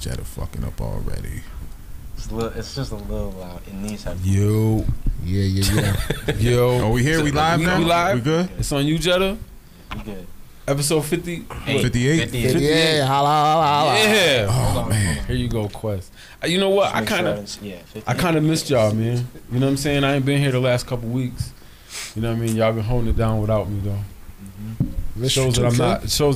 Jetta fucking up already. It's just a little loud. It needs to. Yo. Yeah. Yo. Are we here? We live now? We live? We good? It's on you, Jetta? We good. Episode 50? 58? Yeah, holla. Yeah. Oh, man. Here you go, Quest. You know what? I kind of missed y'all, man. You know what I'm saying? I ain't been here the last couple weeks. You know what I mean? Y'all been holding it down without me, though. It shows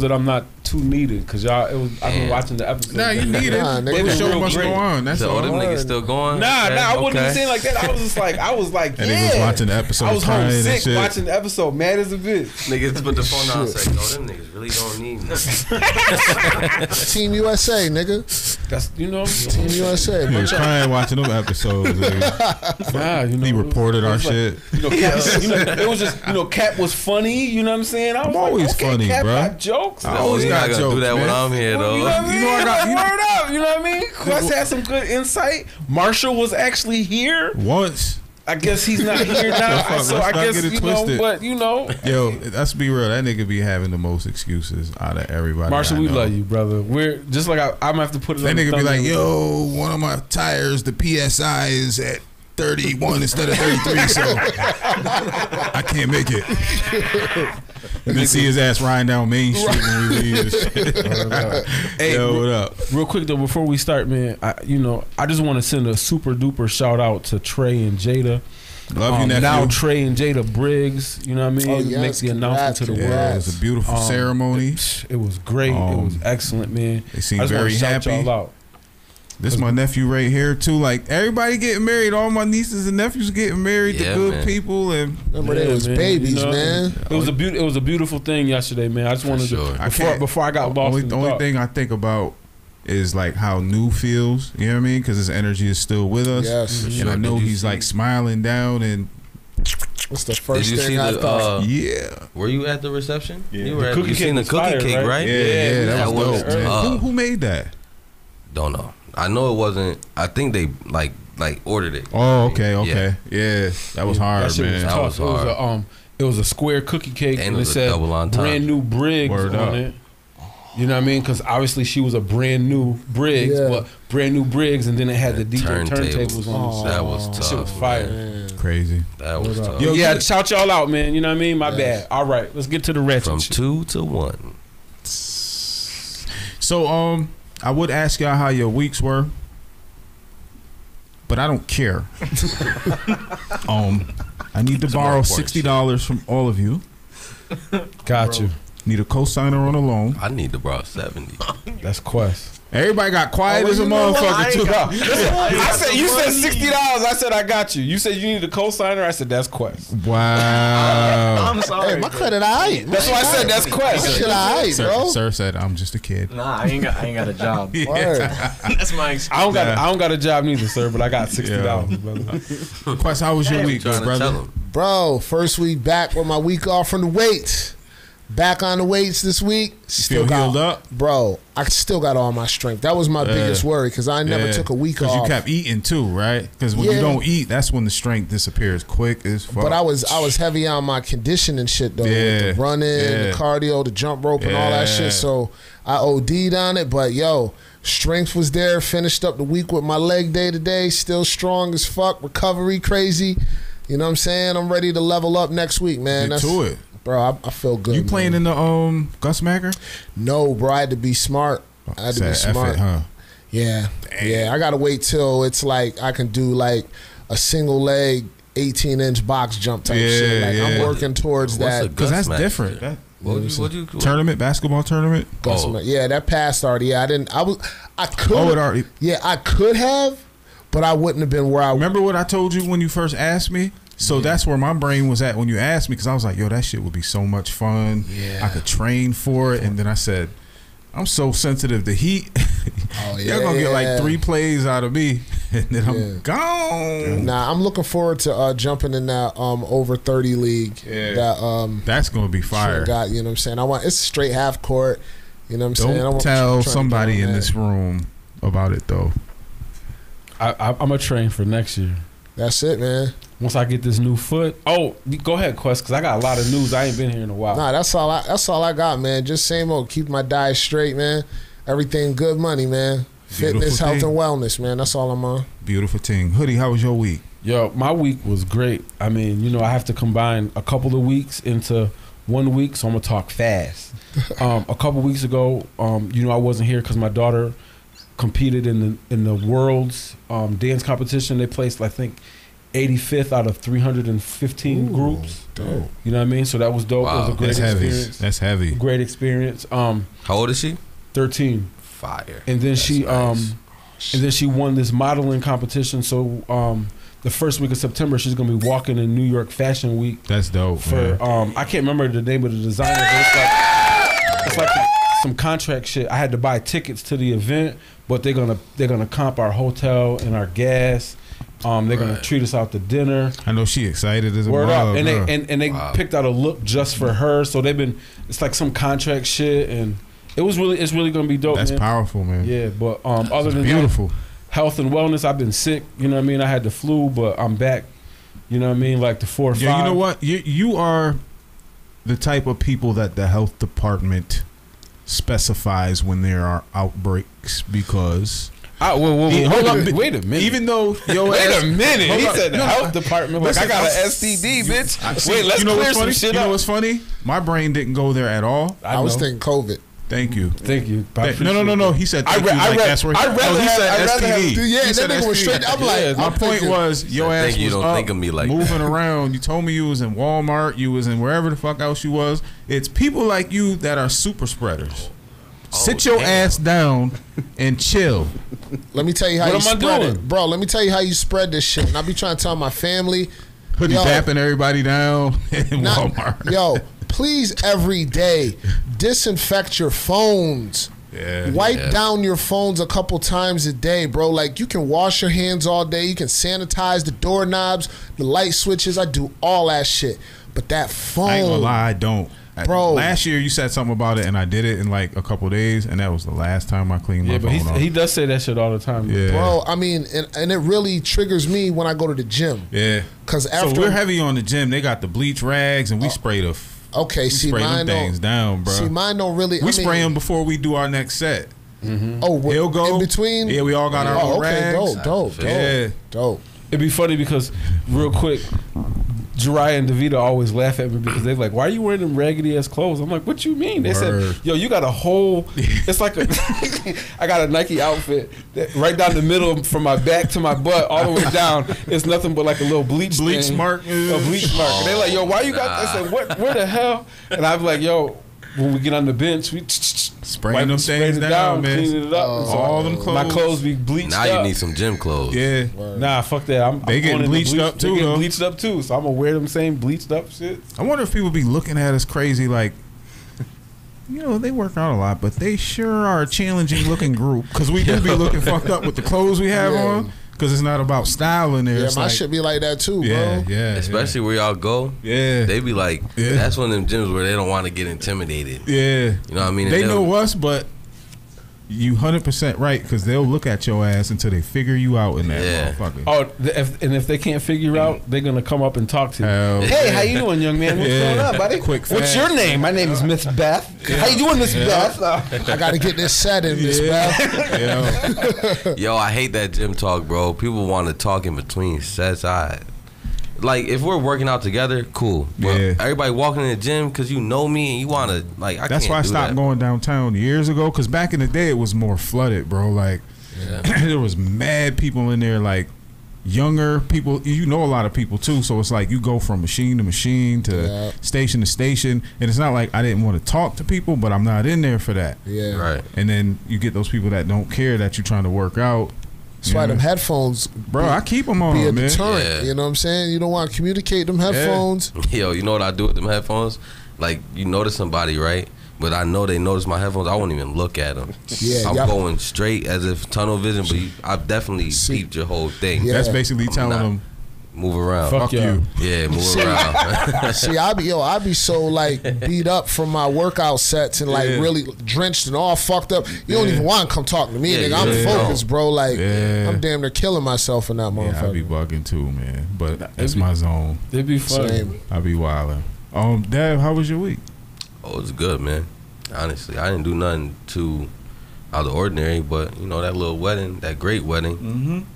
that I'm not too needed, cause y'all. I've been watching the episode. Nah, you need it. nigga, The show real must great. go on. That's all. them niggas still going? Nah, I wouldn't Okay. be saying like that. I was like, And yeah. they was watching the episode, I was crying and homesick shit. watching the episode, mad as a bitch. Niggas put the phone down and say, yo, them niggas really don't need me. Team USA, nigga. That's Team USA. He was crying watching them episodes. Nigga. Nah, He reported our it was like, shit. Cap, it was just Cap was funny. You know what I'm saying? I was I'm always like, okay, funny, Cap bro. got jokes. I always you got not gonna jokes, do that man. when I'm here, though. You know what I mean? You know I got- Word up. You know what I mean? Quest had some good insight. Marshall was actually here. Once. I guess he's not here now. Fuck, So let's I not guess get it twisted. but Yo, let's be real. That nigga be having the most excuses out of everybody. Marshall, I we know. love you, brother. We're just like I'm gonna have to put it. That on the nigga be like, thumbnail. yo, one of my tires, the PSI is at 31 instead of 33, so I can't make it. And then see his ass riding down Main Street when we leave. And shit. Hey, yo, what up? Real quick though, before we start, man, I just want to send a super duper shout out to Trey and Jada. Love you, nephew. Now Trey and Jada Briggs, you know what I mean? Oh, yes, Make the announcement to the Yeah, world. it was a beautiful ceremony. It was great. It was excellent, man. They seem I just very wanna shout happy. y'all out. This my nephew right here too. Like everybody getting married, all my nieces and nephews getting married to good man. people, and Remember, they was man, babies, man. It was a beautiful thing yesterday, man. I just wanted sure. to before I got lost in the only thing I think about is like how New feels. You know what I mean? Because his energy is still with us. Yes. And I know Did you he's see- like smiling down and What's the Did first you see thing I thought? yeah. Were you at the reception? Yeah. You were The at cookie you cake seen the was cookie fire, cake, right? right? Yeah, that was dope, man. tough. Who made that? Don't know. I know it wasn't. I think they like ordered it. Oh, okay. Yeah, that was hard, That shit man. was That tough. was hard. It was a square cookie cake, And and it it was a said double on top. brand new Briggs Word on up. it. You know what I mean? Because obviously she was a brand new Briggs, Yeah. but brand new Briggs, and then it had the DJ turntables on the side. That was tough. That shit was fire. Man. Crazy. That was tough. Yo, Yeah, shout y'all out, man. You know what I mean? My bad. All right, let's get to the ratchet From shit. 2 to 1. So I would ask y'all how your weeks were, but I don't care. I need to borrow $60 from all of you. Got you. Need a cosigner on a loan. I need to borrow 70. That's Quest. Everybody got quiet as a you know what? motherfucker too. I said you said $60. I said I got you. You said you need a cosigner. I said that's Quest. Wow. I'm sorry. Hey, my credit alright. That's why I said that's My Quest. shit alright, bro. Sir said I'm just a kid. Nah, I ain't got a job. Word. That's my excuse. I don't got a job neither, sir, but I got $60, brother. Quest, how was your week, Trying to brother? tell him. Bro, first week back with my week off from the weights. Back on the weights this week. Feel healed up? Bro, I still got all my strength. That was my biggest worry because I never took a week off. Because you kept eating too, right? Because when you Yeah. don't eat, that's when the strength disappears quick as fuck. But I was heavy on my conditioning shit though. Yeah. With the running, the cardio, the jump rope, and all that Yeah. shit. So I OD'd on it. But yo, strength was there. Finished up the week with my leg day today. Still strong as fuck. Recovery crazy. You know what I'm saying? I'm ready to level up next week, man. Get to it. Bro, I feel good. You playing man. in the Gus Macker? No, bro. I had to be smart. I had to be smart. Effort, huh? Yeah. Yeah. I gotta wait till it's like I can do like a single leg 18-inch box jump type shit. Like I'm working towards What's that. a Because that's Gus different. Macker? What you Tournament, basketball tournament? Yeah, that passed already. Yeah, I could. Oh, it already. Yeah, I could have, but I wouldn't have been where I. Remember what I told you when you first asked me? So that's where my brain was at when you asked me, because I was like, yo, that shit would be so much fun. Yeah. I could train for it. And then I said, I'm so sensitive to heat. Oh, yeah, You're going to get like 3 plays out of me, and then I'm gone. Nah, I'm looking forward to jumping in that over 30 league. Yeah. That That's going to be fire. got, you know what I'm saying? It's straight half court. You know what I'm saying? Don't tell somebody in this room about it, though. I'm going to train for next year. That's it, man. Once I get this new foot. Oh, go ahead, Quest, because I got a lot of news. I ain't been here in a while. Nah, that's all I got, man. Just same old. Keep my diet straight, man. Everything good money, man. Fitness, Beautiful health, thing. and wellness, man. That's all I'm on. Beautiful thing. Hoodie, how was your week? Yo, my week was great. I mean, you know, I have to combine a couple of weeks into 1 week, so I'm gonna talk fast. A couple weeks ago, you know, I wasn't here because my daughter competed in the world's dance competition. They placed, I think, 85th out of 315 groups. Dope. You know what I mean? So that was dope. Wow. It was a great That's heavy. experience. That's heavy. Great experience. How old is she? 13. Fire. And then That's she nice. and then she won this modeling competition. So the first week of September, she's gonna be walking in New York Fashion Week That's dope. for man. I can't remember the name of the designer, but it's like some contract shit. I had to buy tickets to the event, but they're gonna comp our hotel and our gas. They're gonna treat us out to dinner. I know she excited as a Word mug, up, and huh? they picked out a look just for her. So it's like some contract shit, and it's really gonna be dope. That's man. powerful, man. Yeah, but other than Beautiful. that, health and wellness. I've been sick. You know what I mean? I had the flu, but I'm back. You know what I mean? Like the 4 or 5. Yeah, you know what? You are the type of people that the health department specifies when there are outbreaks because Hold up, wait a minute. even though your Wait ass, a minute. Hold He up. said the No, health department. Like, listen, I got an I'm- STD, bitch. See, Wait, let's you know clear what's some funny? shit You know up. what's funny? My brain didn't go there at all. I was know. thinking COVID. Thank you. Thank you. I No. He said thank you. Like that's where I'd rather he have- said I'd rather have- STD. Dude, yeah, He that said nigga was STD. straight. I'm like, Yeah, My I'm point thinking, was your Thank ass you, was don't up, think of me like moving around. You told me you was in Walmart. You was in wherever the fuck else you was. It's people like you that are super spreaders. Sit your damn. ass down and chill. let me tell you how What you am I spread doing? it, bro. Let me tell you how you spread this shit. And I be trying to tell my family, Hoodie Yo. dapping everybody down in not- Walmart. yo, please every day disinfect your phones. Yeah. Wipe down your phones a couple times a day, bro. Like, you can wash your hands all day. You can sanitize the doorknobs, the light switches. I do all that shit. But that phone, I ain't gonna lie, I don't. Bro. Last year you said something about it, and I did it in like a couple days, and that was the last time I cleaned my Yeah, but phone off. he does say that shit all the time. Yeah. bro. I mean, and it really triggers me when I go to the gym. Yeah. Cause So after we're heavy on the gym. They got the bleach rags, and we spray the. okay, We see spray mine them things don't. down, bro. See mine don't really. We spray them before we do our next set. Oh, He'll go in between. Yeah, we all got our Oh, own okay, rags. dope, Yeah. dope. It'd be funny because, real quick, Jiraiya and Davita always laugh at me because they're like, "Why are you wearing them raggedy ass clothes?" I'm like, "What you mean?" They Word. said, "Yo, you got a whole." It's like a. I got a Nike outfit that right down the middle from my back to my butt, all the way down. It's nothing but like a little bleach stain, mark. a bleach mark. And they're like, "Yo, why you got?" I said, "What? Where the hell?" And I'm like, "Yo." When we get on the bench, we Spraying them things it down, man. cleaning it up. Oh. And so All them clothes. My clothes be bleached Now up. you need some gym clothes. Yeah. Nah, fuck that. I'm They getting going in the bleached up they too, getting though. bleached up too. So I'm gonna wear them same bleached up shit. I wonder if people be looking at us crazy, like, you know, they work out a lot, but they sure are a challenging looking group because we do be looking fucked up with the clothes we have Yeah. on. Because it's not about style in there. Yeah, It's my like, shit be like that too, yeah, bro. yeah, Especially where y'all go. yeah, They be like, Yeah. that's one of them gyms where they don't want to get intimidated. yeah. You know what I mean? And They they'll- know us, but you 100% right because they'll look at your ass until they figure you out in that Yeah. motherfucker. Oh, if they can't figure out, they're gonna come up and talk to you. Hell Hey, how you doing, young man? What's Yeah. going on, buddy? Quick, What's fast. your name? My name is Miss Beth. How you doing, Miss Beth? I got to get this set in, Miss Yeah. Beth. Yeah. Yo, I hate that gym talk, bro. People want to talk in between sets. Like, if we're working out together, cool. But Yeah. everybody walking in the gym because you know me and you want to, like, I That's can't why I do stopped that. going downtown years ago. Because back in the day, it was more flooded, bro. Like Yeah. there was mad people in there, like younger people. You know, a lot of people too. So it's like you go from machine to machine to Yeah. station to station, and it's not like I didn't want to talk to people, but I'm not in there for that. Yeah, Right. And then you get those people that don't care that you're trying to work out. That's why Yeah. them headphones, Bro, I keep them be on, a man. deterrent. Yeah. You know what I'm saying? You don't want to communicate them headphones. Yo, you know what I do with them headphones? Like, you notice somebody, right? But I know they notice my headphones. I won't even look at them. Yeah, I'm y'all- going straight as if tunnel vision, but I've definitely See- peeped your whole thing. Yeah. That's basically I'm telling not- them, Move around. Fuck fuck yeah. you. Yeah, move around. See, I be so like beat up from my workout sets and like Yeah. really drenched and all fucked up. You don't Yeah. even want to come talk to me, Yeah, nigga. I'm yeah. focused, bro. Like Yeah. I'm damn near killing myself in that Yeah, I be motherfucker. bugging too, man. But that's It'd be- my zone. It'd be fun. Same. I be wilding. Dad, how was your week? Oh, it's good, man. Honestly, I didn't do nothing too out of the ordinary, but you know that little wedding, that great wedding,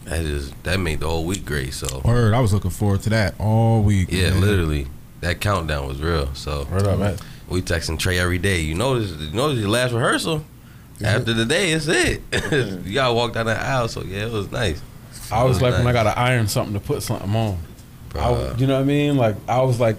that made the whole week great. So word, I was looking forward to that all week. Yeah, man. literally, that countdown was real. So Word up, man. we texting Trey every day. You notice your last rehearsal. After the day, it's it. You gotta walk down the aisle. So yeah, it was nice. I was like nice. when I gotta iron something to put something on. Bruh. You know what I mean? Like I was like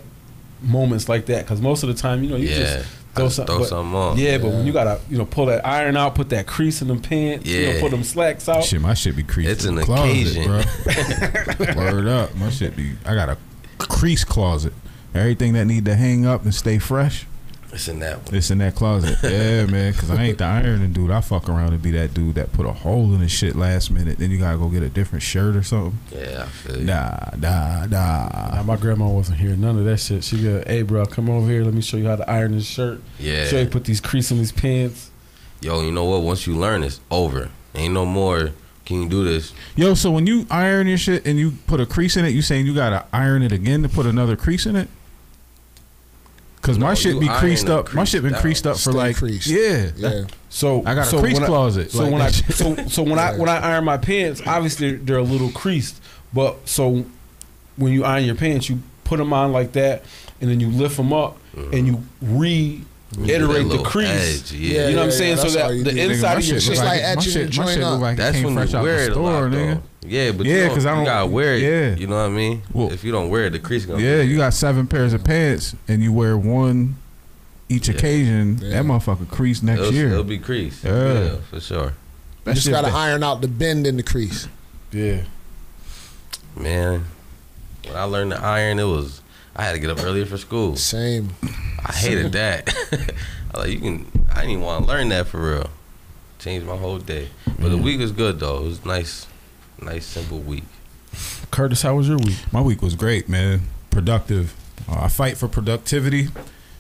moments like that because most of the time, you know, you just throw something on. Yeah, but when you gotta, you know, pull that iron out, put that crease in them pants, you know, put them slacks out. Shit, my shit be creased. It's in an the closet, occasion. bro. Word up, my shit be. I got a crease closet. Everything that need to hang up and stay fresh. It's in that one. It's in that closet. Yeah, man. Because I ain't the ironing dude. I fuck around and be that dude that put a hole in the shit last minute. Then you gotta go get a different shirt or something. Yeah, I feel you. Nah. My grandma wasn't here. None of that shit. She go, hey, bro, come over here. Let me show you how to iron this shirt. Yeah. Show you put these creases in these pants. Yo, you know what? Once you learn, it's over. Ain't no more. Can you do this? Yo, so when you iron your shit and you put a crease in it, you saying you gotta iron it again to put another crease in it? Cause my shit be creased up. My shit been creased up for like creased. yeah. So I got a crease closet. So like when that shit. when I iron my pants, obviously they're a little creased. But so when you iron your pants, you put them on like that, and then you lift them up, and you reiterate the crease. Edge, You know what I'm saying? So that the inside of your shit, like my shit look like that's it came when fresh you out wear the it a store, lot, nigga. though. Yeah, but Yeah, 'cause I don't- you gotta wear it. yeah. You know what I mean? Well, if you don't wear it, the crease gonna. Yeah, be you got 7 pairs of pants and you wear one each occasion. Yeah. That motherfucker crease next year. It'll be creased. Yeah. Yeah, for sure. You just gotta iron out the bend in the crease. Yeah. Man, when I learned to iron, I had to get up earlier for school. Same. I hated that. I like I didn't even want to learn that for real. Changed my whole day. But the week was good though. It was nice simple week. Curtis, how was your week? My week was great, man. Productive. I fight for productivity.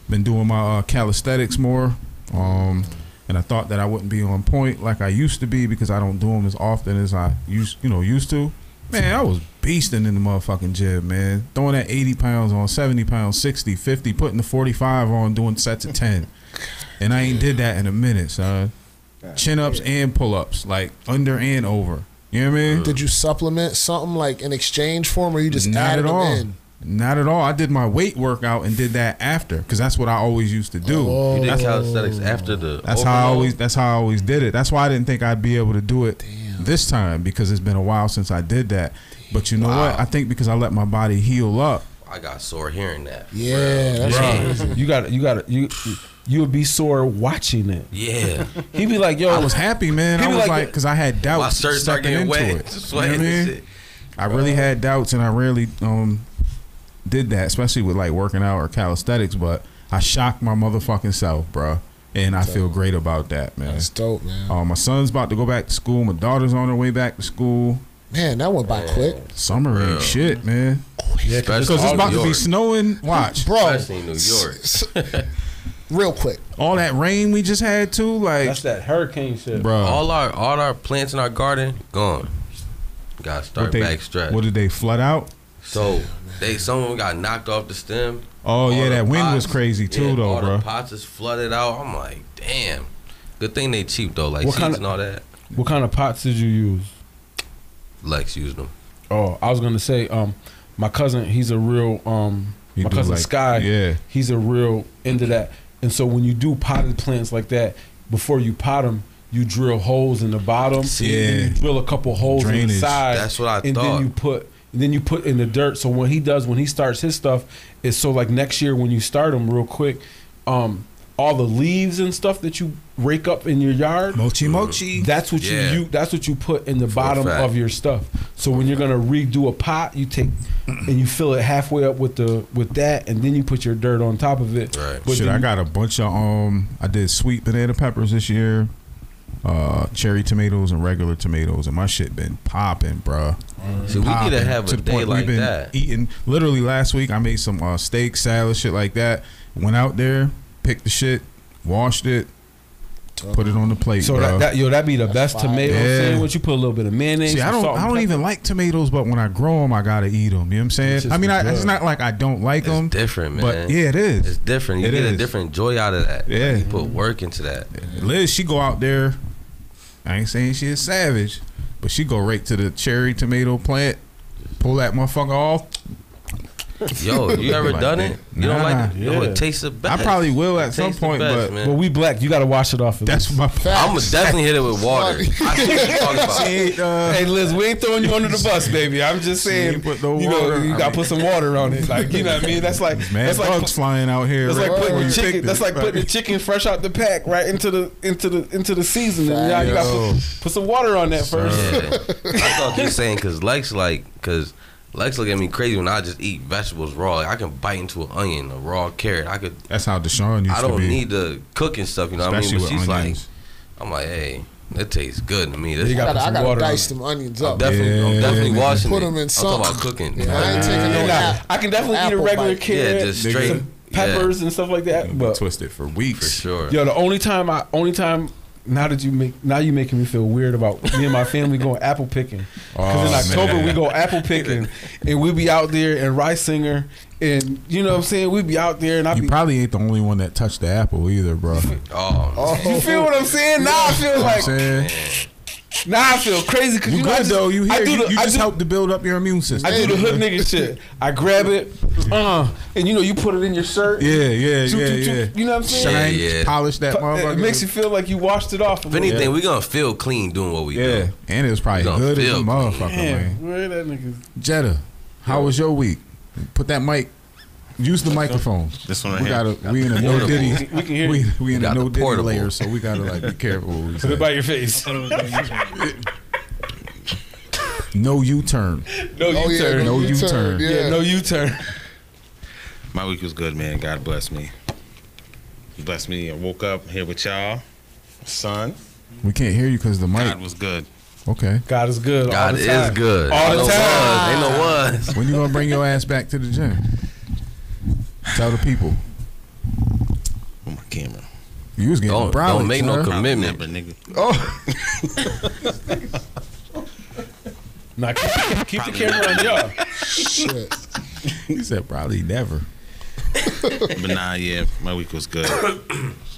Been doing my calisthenics more. And I thought that I wouldn't be on point like I used to be because I don't do them as often as I used to. Man, I was beasting in the motherfucking gym, man. Throwing that 80 pounds on, 70 pounds, 60, 50, putting the 45 on, doing sets of 10. And I ain't did that in a minute, son. Chin-ups and pull-ups, like under and over. You know what I mean? Did you supplement something like in exchange for them, or you just Not added at all. them in? Not at all. I did my weight workout and did that after, because that's what I always used to do. You did calisthenics after the. That's how I always did it. That's why I didn't think I'd be able to do it this time, because it's been a while since I did that. But you know what? I think because I let my body heal up. I got sore hearing that. Yeah, that's crazy. You would be sore watching it. Yeah. He'd be like, yo, I was happy, man. I was like, because I had doubts my shirt started stepping getting into wet, it. sweating You know what I and mean? shit. I really had doubts, and I rarely did that, especially with like working out or calisthenics. But I shocked my motherfucking self, bro, and I feel great about that, man. That's dope, man. My son's about to go back to school. My daughter's on her way back to school. Man, that went by quick. Summer ain't shit, man. yeah, Because it's about to be snowing. Watch, Bro, Especially in New York. real quick. all that rain we just had too, like, that's that hurricane shit. bro. all our plants in our garden gone. Gotta start back stretch. What did they flood out? So some of them got knocked off the stem. Oh yeah, All that the wind was pots- crazy too, yeah, though, all bro. the pots is flooded out. I'm like, damn. Good thing they cheap though, like What sheets kind of- and all that. What kind of pots did you use? Lex used them. Oh, I was gonna say, my cousin, he's a real, He my do cousin like- Sky, yeah. he's a real into that. And so when you do potted plants like that, before you pot them, you drill holes in the bottom, Yeah. and you drill a couple holes in the Drainage. side. That's what I and thought. then you put in the dirt. So when he starts his stuff, it's so like next year when you start them real quick, all the leaves and stuff that you rake up in your yard, Mochi. that's what Yeah. that's what you put in the bottom fact. of your stuff. So when you're gonna redo a pot, you take and you fill it halfway up with that, and then you put your dirt on top of it. Right. But Shit, then I got a bunch of I did sweet banana peppers this year, cherry tomatoes and regular tomatoes, and my shit been popping, bruh. See, we need to have a the day point like we've been that. eating. Literally last week, I made some steak, salad, shit like that. Went out there, picked the shit, washed it, Put it on the plate, So bro. that'd be the best tomato Yeah. sandwich. You put a little bit of mayonnaise. See, I some salt and don't pepper. even like tomatoes, but when I grow them, I gotta eat them. You know what I'm saying? It's just I mean, good. it's not like I don't like them. It's different, man. But yeah, it is. It's different. You It get a is. different joy out of that. Yeah. You put work into that. Liz, she go out there. I ain't saying she is savage, but she go right to the cherry tomato plant, pull that motherfucker off. Yo, you ever Like done that. it? You don't like it? Nah. Yo, Yeah. it tastes the best. I probably will at It some tastes the point, best, but man. But we black. You got to wash it off. At that's least. my. I'm gonna definitely hit it with water. I see what you're talking about. She ain't, Hey Liz, we ain't throwing you under the bus, baby. I'm just saying, ain't put no you know, water. you I gotta mean- put some water on it. Like, you know what I mean? That's like Man, that's like bugs flying out here. that's like right putting where the you chicken. picked That's it. like putting the chicken fresh out the pack right into the seasoning. Now you gotta put some water on that first. Yeah. I thought you were saying because Lex look at me crazy when I just eat vegetables raw. Like, I can bite into an onion, a raw carrot. That's how Deshaun used I to don't be. need to cook and stuff. You know what I mean? Especially But with she's onions. like, I'm like, hey, that tastes good to me. This You I gotta put some gotta water on dice it. them onions I'm up. definitely, I'm Yeah. definitely washing Put it. 'em in I'm talking about something. cooking. Yeah, I ain't taking no Nah, apple. I can definitely eat a apple regular bite. carrot, Yeah, just straight. some peppers and stuff like that. Been But twisted for weeks. For sure. yo, the only time now you making me feel weird about me and my family going apple picking. Because in Oh, October man. we go apple picking and we be out there in Rice Singer and you know what I'm saying, we be out there and I You be probably ain't the only one that touched the apple either, bro. Oh, you feel what I'm saying? Now I feel like saying? now I feel crazy because You you know, good though. You I here. do You the- I just do- help to build up your immune system. I do the hood nigga shit. I grab it, and you know you put it in your shirt. Yeah. You know what I'm saying? Shine, Yeah. polish that motherfucker. It makes you feel like you washed it off. A if little. anything, we gonna feel clean doing what we Yeah, do. and it was probably You gonna good as a feel motherfucker, Damn, man. where that nigga? Jetta, how was your week? Put that mic. Use the microphone. This one right We here. gotta. We in a no diddy. We can hear you. We in a Got no the diddy portable. layer, so we gotta like be careful what we Put it say. by your face. No U-turn. No Oh, yeah, U-turn. No U-turn, U-turn. Yeah, no U-turn. My week was good, man. God bless me. He blessed me. I woke up here with y'all. Son, We can't hear you because the mic. God was good. Okay. God is good. God all the is time. good. All the Ain't no time. was. Ain't no was. When you gonna bring your ass back to the gym? Tell the people. On my camera. You was getting brolic, Don't make no sir. commitment. Never, nigga. Now keep the camera on y'all. Shit. He said probably never. But nah, yeah, my week was good.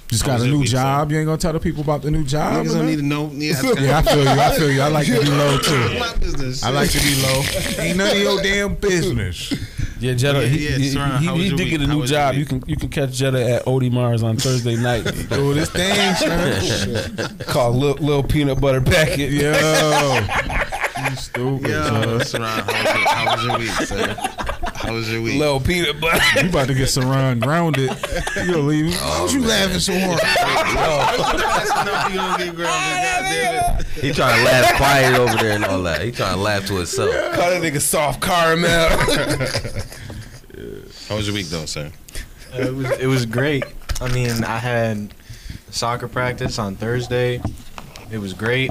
Just How got was a your new week, job. You ain't gonna tell the people about the new job. Niggas or don't need nothing? to know. Yeah, Yeah, I feel you. I like to be low too. my business. I like to be low. Ain't none of your damn business. Yeah, Jetta. Yeah, Saran, how was He your did week? get a How new was your job. week? You can catch Jetta at Odie Mars on Thursday night. Do this thing, son. Called Lil Peanut Butter Packet. Yo, you stupid. Yo, son. Saran, how was your week, sir? How was your week? Lil Peanut Butter. You about to get Saran grounded. You gonna leave me? Why was you laughing so hard? That's enough. You gonna get grounded. Goddamn it. He trying to laugh quiet over there and all that. He trying to laugh to himself. Call that nigga soft caramel. How was your week, though, sir? It was great. I mean, I had soccer practice on Thursday. It was great.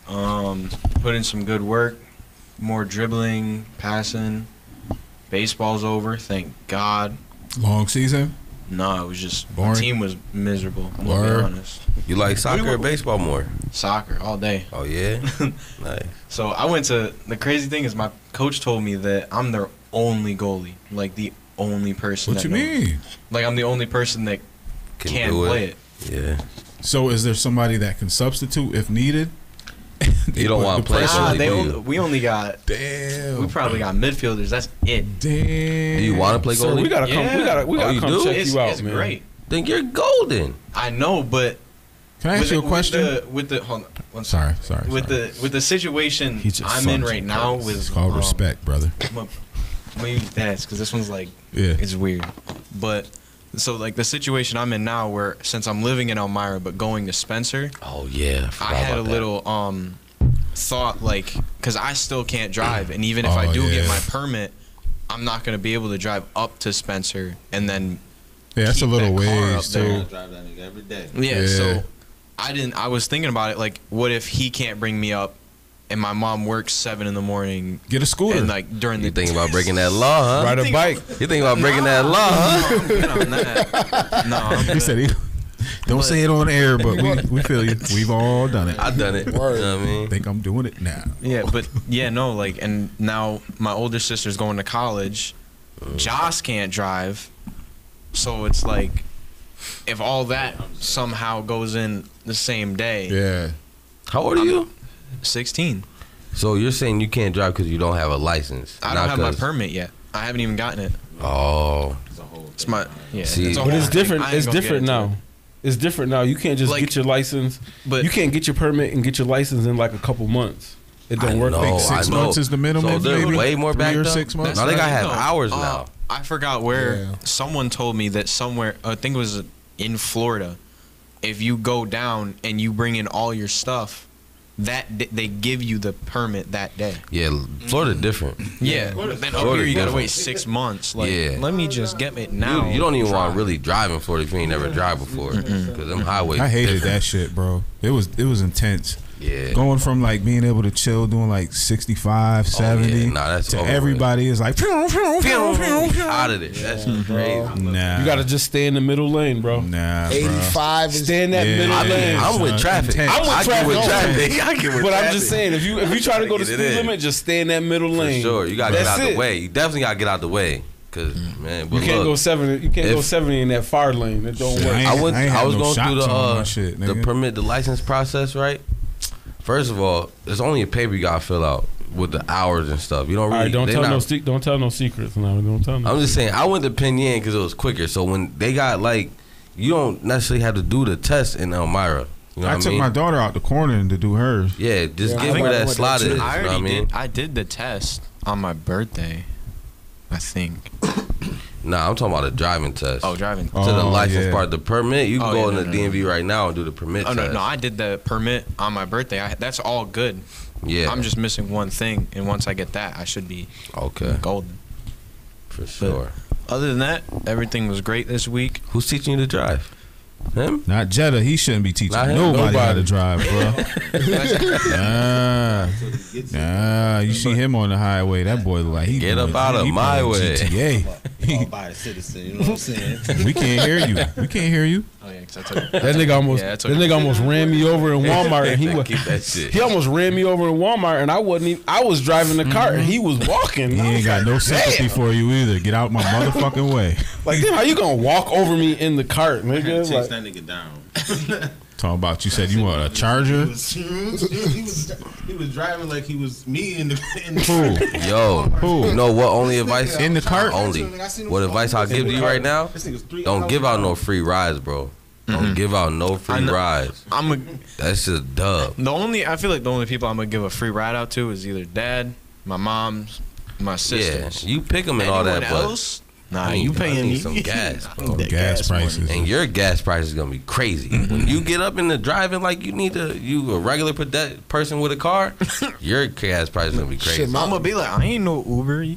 Put in some good work. More dribbling, passing. Baseball's over, thank God. Long season. No, it was just Boring? my team was miserable. I'm gonna Word. be honest. You like soccer or baseball more? Soccer all day. Oh yeah, nice. So I went to the crazy thing is my coach told me that I'm their only goalie, like the only person. What that you knows. mean? Like I'm the only person that can do play it. Yeah. So is there somebody that can substitute if needed? You don't want to play. Nah, So we only got. Damn. We probably got midfielders. That's it. Damn. Do you want to play So goalie? we gotta come. Yeah. We gotta you come do? check It's, you out, it's man. great. Then you're golden. I know, but Can I ask you a question? With the hold on, one Sorry. With the situation He just I'm in fucked right you, now Curtis. with It's called respect, brother. Maybe that's because this one's like Yeah. it's weird, but so like the situation I'm in now, where since I'm living in Elmira but going to Spencer, Oh yeah. I had a little thought like because I still can't drive, and even if Oh, I do yeah. get my permit, I'm not gonna be able to drive up to Spencer and then Yeah, that's a keep little that car ways up there. too. Drive that nigga every day. Yeah, Yeah. so I was thinking about it like, what if he can't bring me up and my mom works 7 a.m. Get a scooter. and like during You the thinking about breaking that law, huh? Ride a think- bike. You thinking about breaking that law, huh? I'm good on that. No, I'm he good. said he Don't say it on air, but we feel you. We've all done it. I've done it. Word. You know what I mean? I think I'm doing it now. Yeah, but yeah, no, like, and now my older sister's going to college. Joss can't drive, so it's like, if all that somehow goes in the same day. Yeah. How old are you? 16. So you're saying you can't drive because you don't have a license? I don't have my permit yet. I haven't even gotten it. Oh. It's my See, it's a But whole it's different. thing. I ain't It's gonna different get into now. it. It's different now. You can't just Like, get your license. but You can't get your permit and get your license in like a couple months. It don't work. know. I think I 6 know. months is the minimum. So they're maybe? way more 3 backed or up? 6 months. Now they gotta have No, hours now. I forgot where Yeah. someone told me that somewhere, I think it was in Florida, if you go down and you bring in all your stuff, they give you the permit that day. Yeah, Florida different. Yeah. Then up Florida here you gotta different. wait 6 months. Like, Yeah. let me just get it now. You don't even want Drive. to really drive in Florida if you ain't never drive before. Because them highways. I hated different. that shit, bro. It was intense. Yeah. Going from like being able to chill doing like 65, 70 Nah, that's to over with. everybody is like Out of there. That's crazy. nah. You gotta just stay in the middle lane, bro. nah, bro. 85 is Stay in that Yeah, middle yeah. lane. I'm with traffic. Intense. I'm with I get with traffic. traffic. I get with But traffic. I'm just saying, if you try to go the Get it speed in. limit, just stay in that middle For lane. sure. You got to get That's out the it. way. You definitely got to get out the way. Because, man, but You can't look, go 70. You can't go if- 70 in that far lane. It don't Shit, work. I ain't- I ain't had was no going through shots on my shit, the nigga. permit, the license process, right? First of all, there's only a paper you got to fill out with the hours and stuff. You don't All really. right, don't they tell not- don't tell no secrets now. Don't tell no. I'm just saying, I went to Penn Yan because it was quicker. So when they got like, you don't necessarily have to do the test in Elmira. You know I what took I mean? my daughter out the corner to do hers. Yeah, just Yeah, give I her that went slot there is. too. You I know what I already mean? did. I did the test on my birthday, I think. Nah, I'm talking about a driving test. Oh, driving. To the Oh, license yeah. part, the permit, you can Oh, go yeah, in no, the no, DMV right now and do the permit Oh test. no, I did the permit on my birthday. That's all good. Yeah. I'm just missing one thing, and once I get that, I should be Okay, golden. for sure. Other than that, everything was great this week. Who's teaching you to drive? Him? Not Jetta. He shouldn't be teaching Not him. nobody how Nobody. to drive, bro. Nah, you see him on the highway. That boy look like he Get doing- up out of he my doing way. GTA. All by a citizen, you know what I'm saying? We can't hear you. We can't hear you. Oh yeah, 'cause I took That nigga almost Yeah, that's that okay. nigga almost ran me over in Walmart, and Keep that shit. he almost ran me over in Walmart, and I wasn't even. I was driving the cart, and he was walking. He I was ain't got like, no sympathy "Damn." for you either. Get out my motherfucking way. Like, damn, how you gonna walk over me in the cart, nigga? Chase Like, that nigga down. Talking about you said you want a charger. He was driving like he was me in the. Who? Yo, Who? you know what? Only advice In the cart? Only. What advice I'll give to you right now? Don't give out no free rides, bro. Don't give out no free know. rides. That's just dub. I feel like the only people I'm gonna give a free ride out to is either dad, my mom's, my Yeah, sisters. you pick them and all Anyone that, but else? Nah, I need- you I paying need me some gas, bro. That Gas prices. And your gas price is gonna be crazy. When you get up in the driving like you a regular person with a car, your gas price is gonna be crazy. Shit, I'm gonna be like, I ain't no Uber. You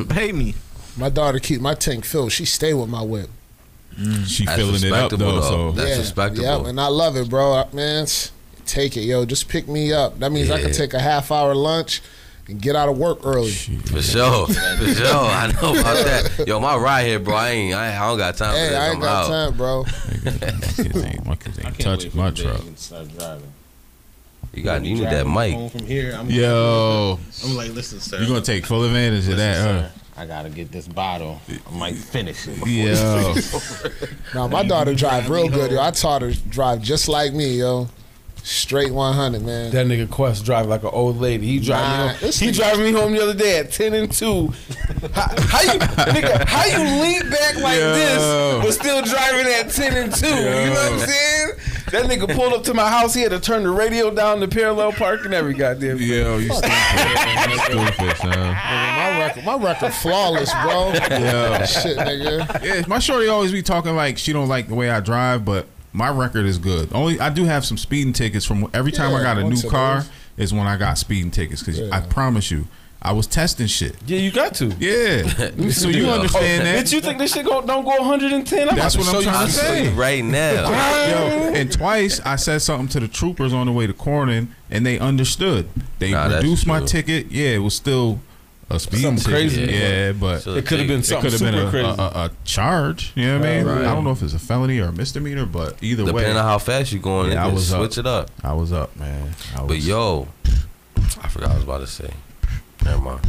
pay me. My daughter keep my tank filled. She stay with my whip. She That's filling it up respectable, though. So That's respectable. Yeah, and I love it, bro. Man, take it, yo. Just pick me up. That means I can Yeah. take a half-hour lunch and get out of work early. For sure. I know about that. Yo, my ride here, bro. I don't got time for Hey, this. I I'm ain't got out. time, bro. my kids ain't touching my truck. Start driving. You need that mic. Home from here, Yo, I'm like, listen, sir. you gonna take full advantage of that, huh? I gotta get this bottle. I might finish it. Yo, Now my daughter drive real good, yo. I taught her to drive just like me, yo. Straight 100, man. that nigga Quest drive like an old lady. He Nah, driving me home. this He nigga- driving me home the other day at 10 and 2. How you lean back like Yo. this but still driving at 10 and 2? You know what I'm saying? That nigga pulled up to my house. He had to turn the radio down to parallel park and every goddamn thing. yo, you stupid, son. My record flawless, bro. Yo. Shit, nigga. Yeah, my shorty always be talking like she don't like the way I drive, but my record is good. Only I do have some speeding tickets from every time I Yeah, got a once new it car is. is when I got speeding tickets because I promise you, I was testing shit. Yeah, you got to. Yeah, so you understand that? Did you think this shit don't go 110? I'm That's about what I'm show trying you to say. Right now. Yo, and twice I said something to the troopers on the way to Corning, and they understood. They Nah, that's reduced my true. ticket. Yeah, it was still a speeding Something crazy. ticket. Yeah, but It could have been it something could have been super crazy. a charge. You know what I mean? Right. I don't know if it's a felony or a misdemeanor, but either way, depending on how fast you going, Yeah, they I can was switch it up. I was up, man. But yo, I forgot what I was about to say. Never mind.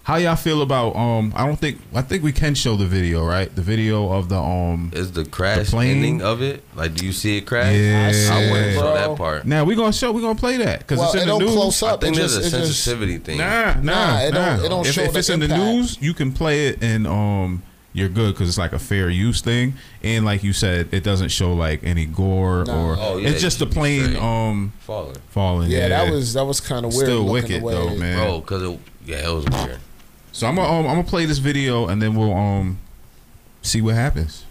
how y'all feel about I think we can show the video, right? The video of the Is the crash the plane? ending of it? Like, do you see it crash? Yeah. I wouldn't show Bro. that part. Now we're gonna play that because Well, it's it in the don't news. close I up. think It there's just, a it just sensitivity thing. Nah, it don't if, show if the it's in the impact. news, you can play it and you're good because it's like a fair use thing, and like you said, it doesn't show like any gore Nah. or Oh, yeah, it's just the you should be plane straight. falling. Yeah, that was kind of weird. still looking wicked away. though, man. Bro, because it was weird. So I'm gonna play this video and then we'll see what happens.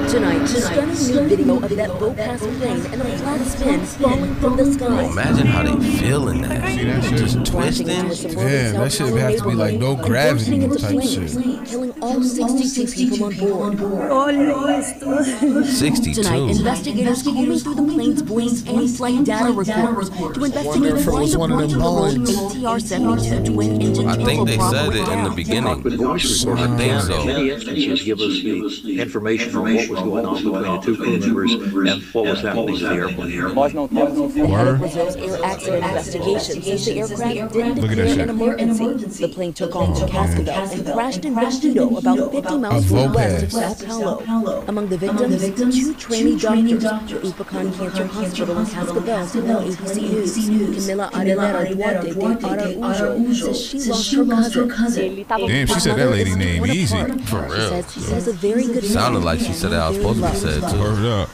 Tonight, stunning new video of that low-pass plane and a flat spin falling from the sky. Imagine how they feel in that. See that shit? Just Crashing twisting. into a suburban Damn, that South shit Carolina has to be like no neighborhood gravity and bursting into type flames, killing all 62 people on board. Tonight, 62. investigators combing through the plane's voice and flight data records to investigate if it the was one of them Boeings. ATR-72 twin-engine I think they said it in the turboprop. beginning. But voice I recording think in so. many instances give us the information on what was going on between the two crew members and what was happening to the airplane. The head Word. of Brazil's air accident investigation says the aircraft didn't Look at that declare shit. an emergency. The plane took off from Cascavel and crashed in Vestido, about 50 miles west of Sao Paulo. Among the victims, two trainee doctors at Upacan Cancer Hospital in Cascavel told ABC News. Camila Aguilera Duarte de Araujo says she lost her cousin. Damn, she said that lady name easy. For real. She says a very good Sounded like she said it how it's supposed to be said, too. Word up.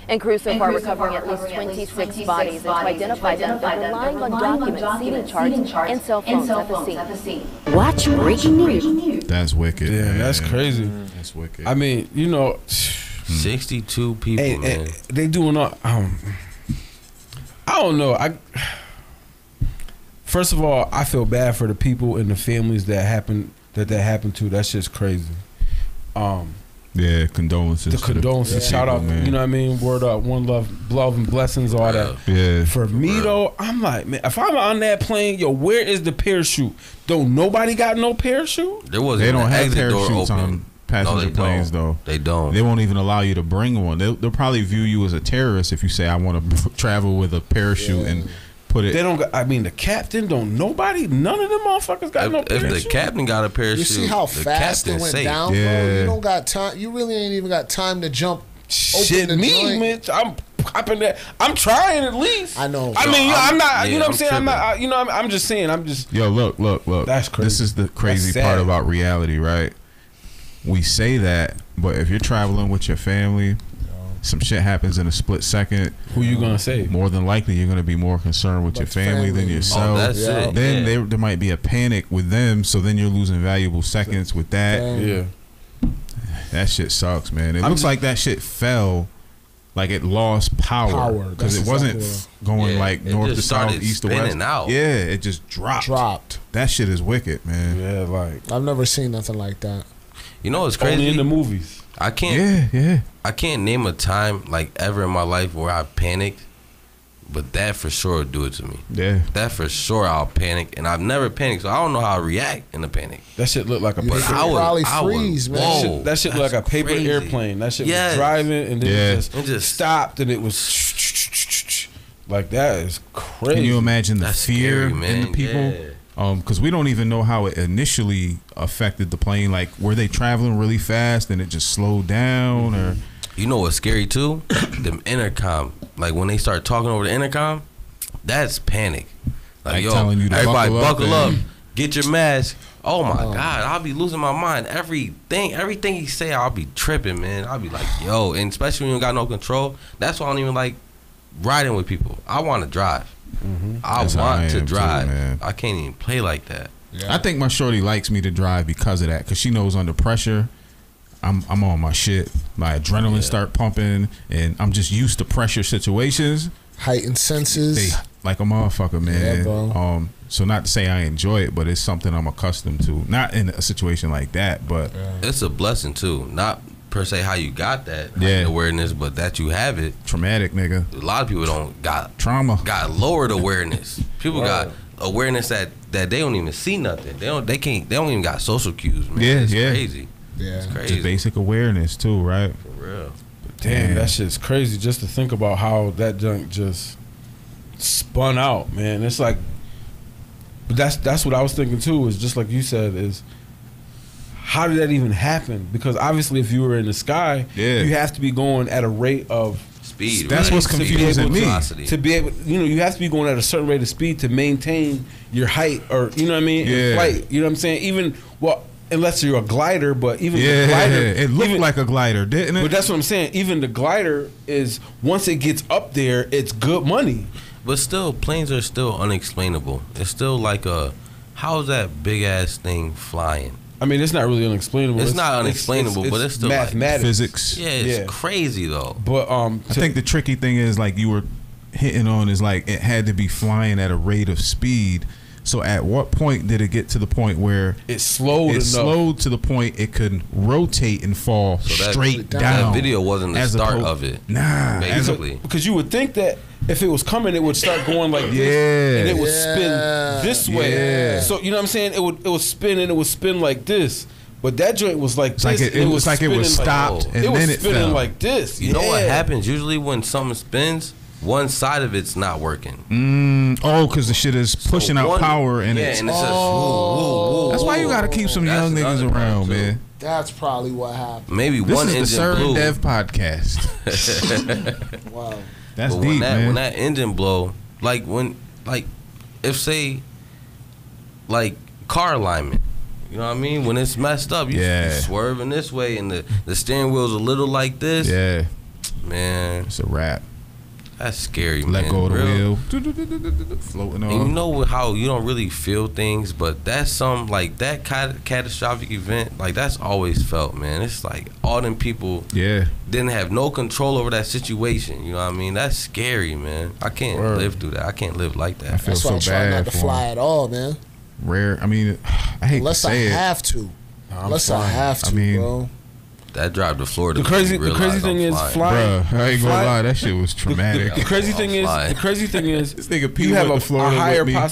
And crews so far recovering at least 26 bodies and to identify them, they're relying on documents, seating charts, and cell phones at the scene. Watch breaking news. That's wicked. Yeah, man. that's crazy. That's wicked. I mean, 62 people, hey, man. they doing all. I don't know. First of all, I feel bad for the people and the families that happened to. That's just crazy. Yeah, condolences. The to condolences. the Shout people, out, man. you know what I mean? Word up, one love and blessings, all that. Yeah. For me though, I'm like, man, if I'm on that plane, yo, where is the parachute? Don't nobody got no parachute? There wasn't They don't an have exit door parachutes open. on passenger they planes, don't. though. They don't. They won't even allow you to bring one. They'll probably view you as a terrorist if you say, I want to travel with a parachute and put it. They don't. I mean, the captain don't. Nobody. None of them motherfuckers got no If parachute. the captain got a parachute, You see how the fast it captain's went safe. down, bro? Yeah. You don't got time. You really ain't even got time to jump. Shit, open the me, joint. man. I'm popping that. I'm trying at least. I know. I mean, I'm not. yeah, You know what I'm I'm saying? I'm not. tripping. You know, I'm just saying. I'm just. Yo, look. That's crazy. This is the crazy That's part sad. about reality, right? We say that, but if you're traveling with your family, some shit happens in a split second. Who you gonna say? More than likely, you're going to be more concerned with your family than yourself. Oh, that's Yeah. it. Then yeah. there might be a panic with them, so then you're losing valuable seconds with that. Yeah. That shit sucks, man. It I'm looks just- like that shit fell, like it lost power That's because it wasn't exactly going Yeah, like it north just to south, started east to west. spinning out. Yeah, it just dropped. That shit is wicked, man. Yeah, like I've never seen nothing like that. You know what's only crazy? in the movies. I can't. Yeah. I can't name a time like ever in my life where I panicked, but that for sure would do it to me. Yeah. That for sure I'll panic, and I've never panicked, so I don't know how I react in a panic. That shit look like a You paper. think probably freeze, man. whoa, That shit look like a that's paper crazy. airplane. That shit Yes. was driving and then Yeah. it It just- stopped and it was like that is crazy. Can you imagine the That's fear scary, man. in the people? Yeah. Because we don't even know how it initially affected the plane. Like, were they traveling really fast and it just slowed down, or? You know what's scary too? Them intercom. Like when they start talking over the intercom, that's panic. Like yo, telling you to everybody buckle up up, and- get your mask. Oh my God, I'll be losing my mind. Everything he say, I'll be tripping, man. I'll be like, yo, and especially when you don't got no control. That's why I don't even like riding with people. I want to drive. I That's how I want to am too, drive. man. I can't even play like that. I think my shorty likes me to drive because of that. Because she knows under pressure, I'm on my shit. My adrenaline start pumping, and I'm just used to pressure situations. Heightened senses. They like a motherfucker, man. Yeah, bro. So not to say I enjoy it, but it's something I'm accustomed to. Not in a situation like that, but It's a blessing too. Not per se how you got that Yeah. awareness, but that you have it. traumatic, nigga. A lot of people don't got Trauma. lowered awareness. People got awareness that they don't even see nothing. They don't even got social cues, man. Yeah, it's yeah. crazy. Yeah. It's crazy. Just basic awareness too, right? For real. Damn, that shit's crazy just to think about how that junk just spun out, man. It's like, but that's what I was thinking too, is just like you said, is how did that even happen? Because obviously if you were in the sky, you have to be going at a rate of speed. That's what's confusing me. To be able, you have to be going at a certain rate of speed to maintain your height, or you know what I mean, in flight. You know what I'm saying? Even unless you're a glider, but even the glider, it looked like a glider, didn't it? But that's what I'm saying. Even the glider is, once it gets up there, it's good money. But still, planes are still unexplainable. It's still like how is that big ass thing flying? I mean, it's not really unexplainable. It's not unexplainable, but it's still mathematics, like physics. Yeah, it's crazy though. But I think the tricky thing is, like you were hitting on, is like it had to be flying at a rate of speed. So at what point did it get to the point where it slowed? It slowed to the point it could rotate and fall straight down. That video wasn't the start of it. Nah, basically, because you would think that if it was coming, it would start going like this, and it would spin this way. Yeah. So you know what I'm saying? It would spin, and it would spin like this. But that joint was like this. It was like it was stopped, and then it spinning fell. like this. You know what happens usually when something spins? One side of it's not working. Because the shit is pushing out power, and it's and it's just woo. That's why you got to keep some young niggas around, man. That's probably what happened. Maybe this one is engine the Sir blew. and Dev podcast. Wow, that's but deep, man. When that engine blow, if say, like car alignment. You know what I mean? When it's messed up, you swerving this way, and the steering wheel's a little like this. Yeah, man, it's a wrap. That's scary, man. Let go of the wheel, floating on. And you know how you don't really feel things, but that's some like that catastrophic event. Like that's always felt, man. It's like all them people, didn't have no control over that situation. You know what I mean? That's scary, man. I can't live through that. I can't live like that. I feel that's why so I try bad not to fly at all, man. Rare. I mean, I hate unless to say I have to. Unless I have to, bro. That drive to Florida. The crazy thing is flying. Bruh, I ain't gonna lie, that shit was traumatic. The crazy thing is, this nigga P you have went to Florida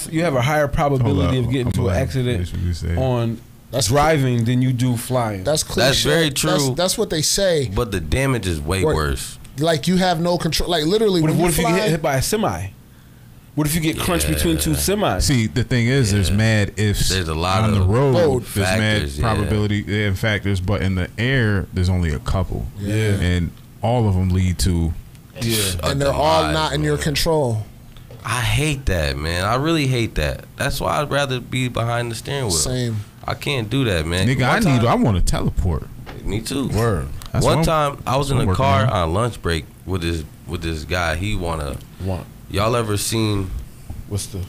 you have a higher probability of getting into an accident on driving than you do flying. That's cliche. That's very true. That's what they say. But the damage is way worse. Like you have no control. Like literally, what when if you get hit by a semi? What if you get crunched between two semis? See, the thing is, there's mad ifs. There's a lot on of the road. factors, there's mad probability and factors, but in the air, there's only a couple. Yeah. And all of them lead to. And they're all not in your control. I hate that, man. I really hate that. That's why I'd rather be behind the steering wheel. Same. I can't do that, man. Nigga, I want to teleport. Me too. Word. One time, I was in a car on lunch break with this guy. He Y'all ever seen? What's the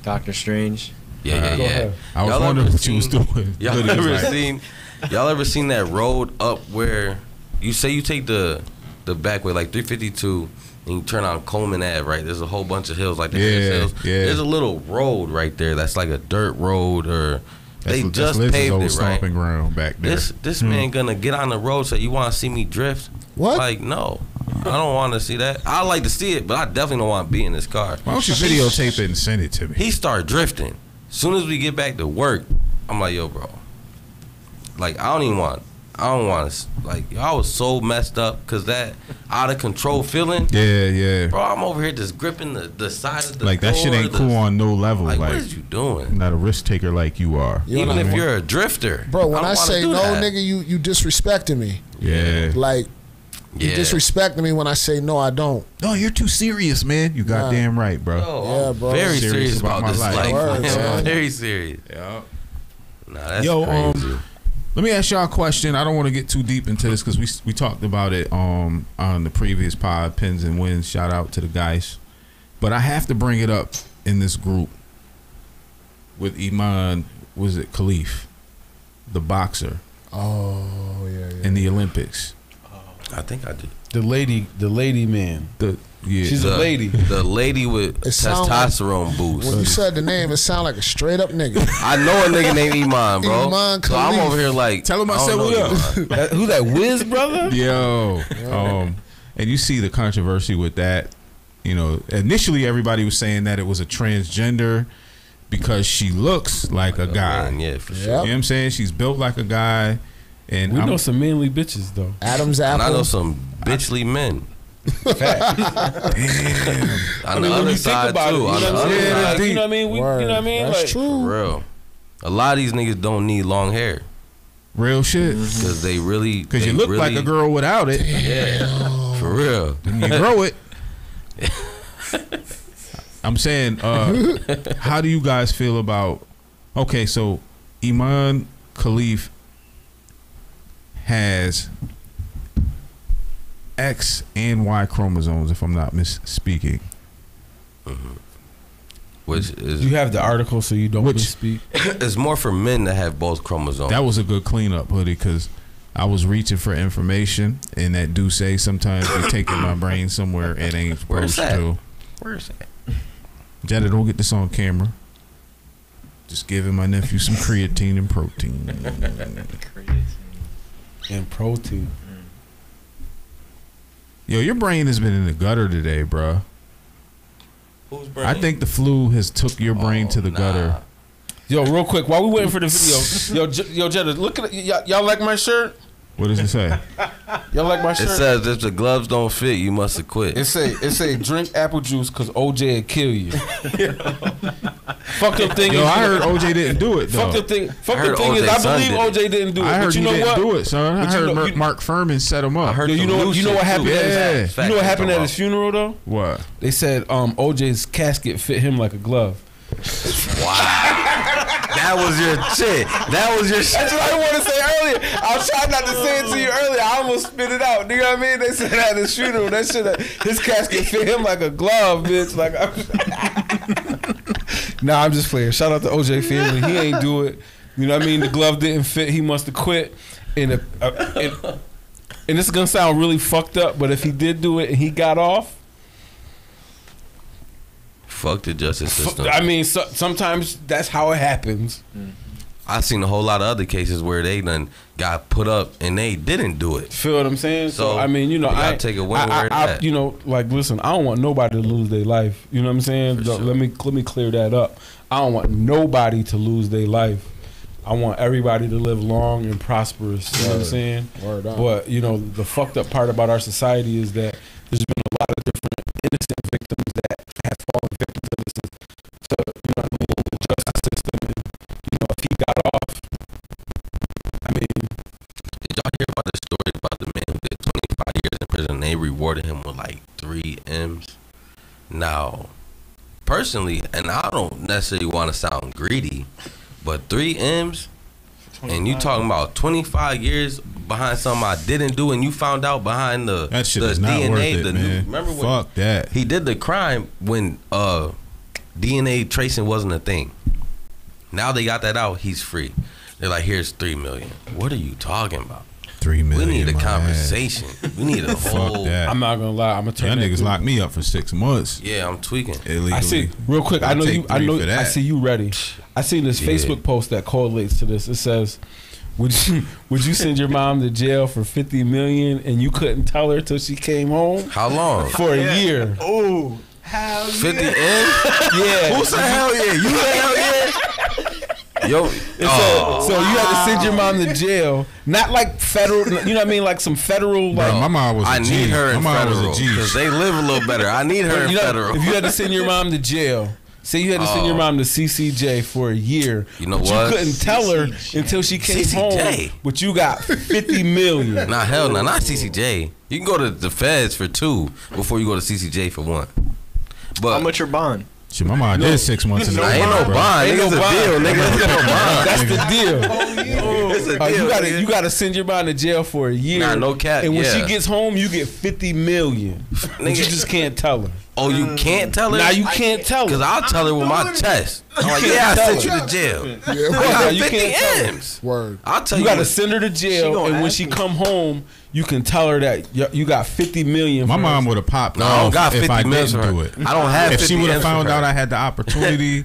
Doctor Strange? Yeah. I was wondering what you was doing. Y'all ever seen that road up where you say you take the back way, like 352, and you turn on Coleman Ave, right? There's a whole bunch of hills, like the hills. Yeah. There's a little road right there that's like a dirt road, or they just paved it, right? Stomping ground back there. This man gonna get on the road, say, you want to see me drift? What? Like, no. I don't want to see that. I like to see it, but I definitely don't want to be in this car. Why don't you videotape it and send it to me? He started drifting. As soon as we get back to work, I'm like, yo, bro. Like, I don't want to. Like, I was so messed up because that out of control feeling. Yeah. Bro, I'm over here just gripping the side of the like that shit ain't cool on no level. Like, what is you doing? I'm not a risk taker like you are. Even if you're a drifter. Bro, when I say no, that. nigga, you disrespecting me. Yeah. Like, you disrespecting me when I say no, I don't. No, you're too serious, man. You goddamn right, bro. Yo, bro. Very serious about this life. Word, man. Very serious. Yeah. Nah, that's crazy. Let me ask y'all a question. I don't want to get too deep into this because we talked about it on the previous pod, Pins and Wins. Shout out to the guys. But I have to bring it up in this group with Iman, was it Khalif, the boxer. Oh, yeah. In the Olympics. I think I did. The lady man. She's a lady. The lady with testosterone boost. When you said the name, it sounded like a straight up nigga. I know a nigga named Iman, bro. Iman so I'm over here like, tell him I said what up. Who that Wiz brother? Yo. And you see the controversy with that. You know, initially everybody was saying that it was a transgender because she looks like a guy. Man, yeah, for sure. You know what I'm saying? She's built like a guy. And we know some manly bitches though. Adam's apple. And I know some bitchly men. Fact. On the other side too. You know what I mean? You know what I mean? You know what I mean? That's like, true. For real. A lot of these niggas don't need long hair. Real shit. Because they really. Because you look like a girl without it. Yeah. For real. And you grow it. I'm saying, how do you guys feel about? Okay, so Iman Khalif has X and Y chromosomes, if I'm not misspeaking. Which is you have the article, so you don't misspeak. It's more for men that have both chromosomes. That was a good cleanup, hoodie, because I was reaching for information, and that do say sometimes they taking my brain somewhere it ain't supposed to. Where's that? Jetta, don't get this on camera. Just giving my nephew some creatine and protein. And protein. Yo, your brain has been in the gutter today, bro. Whose brain? I think the flu has took your brain to the gutter. Yo, real quick, while we waiting for the video, yo, Jetta, look at it. Y'all like my shirt? What does it say? Y'all like my shirt? It says if the gloves don't fit, you must have quit. It say drink apple juice because OJ will kill you. Fuck the thing. Yo, I heard OJ didn't do it though. Fuck the thing. Fuck the thing is, I believe OJ didn't do it. I heard but you he know didn't what? do it, son. I But heard Mark Furman set him up. I heard you know what happened? Yeah. You know what happened at his funeral though? What? They said OJ's casket fit him like a glove. Wow. That was your shit. That was your shit. That's what I wanted to say earlier. I was trying not to say it to you earlier. I almost spit it out. You know what I mean? They said at his funeral, that shit, his casket fit him like a glove, bitch. Like, nah, I'm just playing. Shout out to OJ family. He ain't do it. You know what I mean? The glove didn't fit. He must have quit. And this is gonna sound really fucked up, but if he did do it and he got off. Fuck the justice system. I mean, sometimes that's how it happens. I've seen a whole lot of other cases where they done got put up and they didn't do it. Feel what I'm saying? So I mean, you know, I take a win where it's at. you know, like listen, I don't want nobody to lose their life. You know what I'm saying? Sure. Let me clear that up. I don't want nobody to lose their life. I want everybody to live long and prosperous. You know what I'm saying? Word up. But you know, the fucked up part about our society is that there's been a lot of different innocent victims that have fallen victims of this. So you know, the justice system, and you know, if he got off, I mean, Did y'all hear about the story about the man who did 25 years in prison and they rewarded him with like 3 M's? Now, personally, and I don't necessarily want to sound greedy, but 3 M's and you talking about 25 years behind something I didn't do, and you found out behind the That shit the is not DNA, worth it, the man. remember when Fuck that. he did the crime when DNA tracing wasn't a thing. Now they got that out, he's free. They're like, here's 3 million. What are you talking about? 3 million. We need a my conversation. We need a Fuck whole. that. I'm not gonna lie. I'm gonna turn Y'all that niggas through. locked me up for 6 months Yeah, I'm tweaking. illegally. I see. Real quick, I I'll know take you. I 3 know. for that. I see you ready. I seen this Yeah. Facebook post that correlates to this. It says, "Would you send your mom to jail for 50 million and you couldn't tell her till she came home How long? for a year?" Oh, hell 50 yeah. in? Yeah. Who said hell yeah? You said hell yeah? Yo, So you had to send your mom to jail, not like federal. You know what I mean? Like some federal. Bro, Like my mom was a I G. need her in My mom federal was a G. because they live a little better. I need her in you know, federal. if you had to send your mom to jail. Say you had to send your mom to CCJ for a year. You know but what? You couldn't tell her until she came CCJ. home. But you got 50 million. Nah, hell no, not CCJ. You can go to the feds for 2 before you go to CCJ for 1. But How much your bond? Shit, my mom did 6 months in the Nah, ain't no bro. bond. Ain't Nigga, no it's a bond. deal, nigga. It's no bond. That's the deal. It's a deal. You gotta send your mom to jail for a year. Nah, no cap, And when yeah. she gets home, you get 50 million. But you Nigga. just can't tell her. Oh, you can't tell her? Now you can't tell Because her. I'll tell her with my chest. I'm like, can't yeah, I tell sent you her. to jail. Yeah, I word. got you 50 can't tell her. M's. Word. I'll tell You you. gotta what- send her to jail, gonna and when ask she me. come home, you can tell her that you got 50 million. My for mom her. would have popped No, I don't off got if 50 I mils didn't for do her. it. I don't have If 50 she would have M's for found her. out I had the opportunity,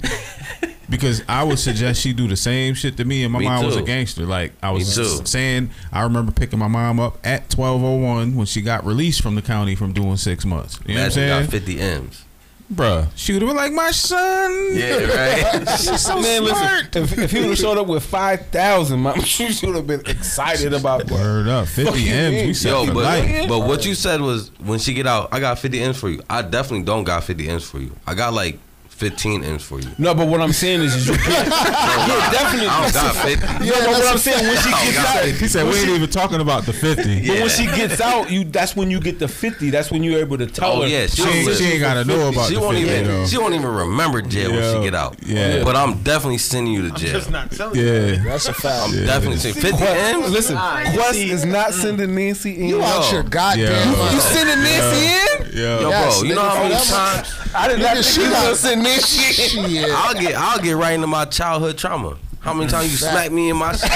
because I would suggest she do the same shit to me, and my Me mom was a too. gangster. Like I was Me too. saying, I remember picking my mom up at 12:01 when she got released from the county from doing 6 months. You know what I'm Imagine you saying? got 50 M's. Bruh, she would have been like, my son. Yeah, right. She's so Man, smart. listen, if he would have showed up with 5,000, my she would have been excited about that. Word up, 50 M's. We set Yo, for life. but what you said was when she get out, I got 50 M's for you. I definitely don't got 50 M's for you. I got like 15 M's for you. No, but what I'm saying is you get, yeah, definitely. I don't got 50. Yeah, but what I'm saying when she gets out, He said, we ain't even talking about the 50. but when she gets out, that's when you get the 50. That's when you're able to tell her. Oh yeah, She ain't got to know about she the won't 50, even. though. She won't even remember jail when she get out. Yeah. But I'm definitely sending you to jail. Just not telling you. Yeah. That's a fact. I'm definitely sending 50 M's. Listen, Quest is not sending Nancy in. You out your goddamn Yo. mind. You sending Nancy in? Yo. Yo, Yes, bro, you know nigga, how many for that times I did not Nigga, think she you was got- gonna send Nancy in. Shit. I'll get right into my childhood trauma. How many times you smack me in my shit?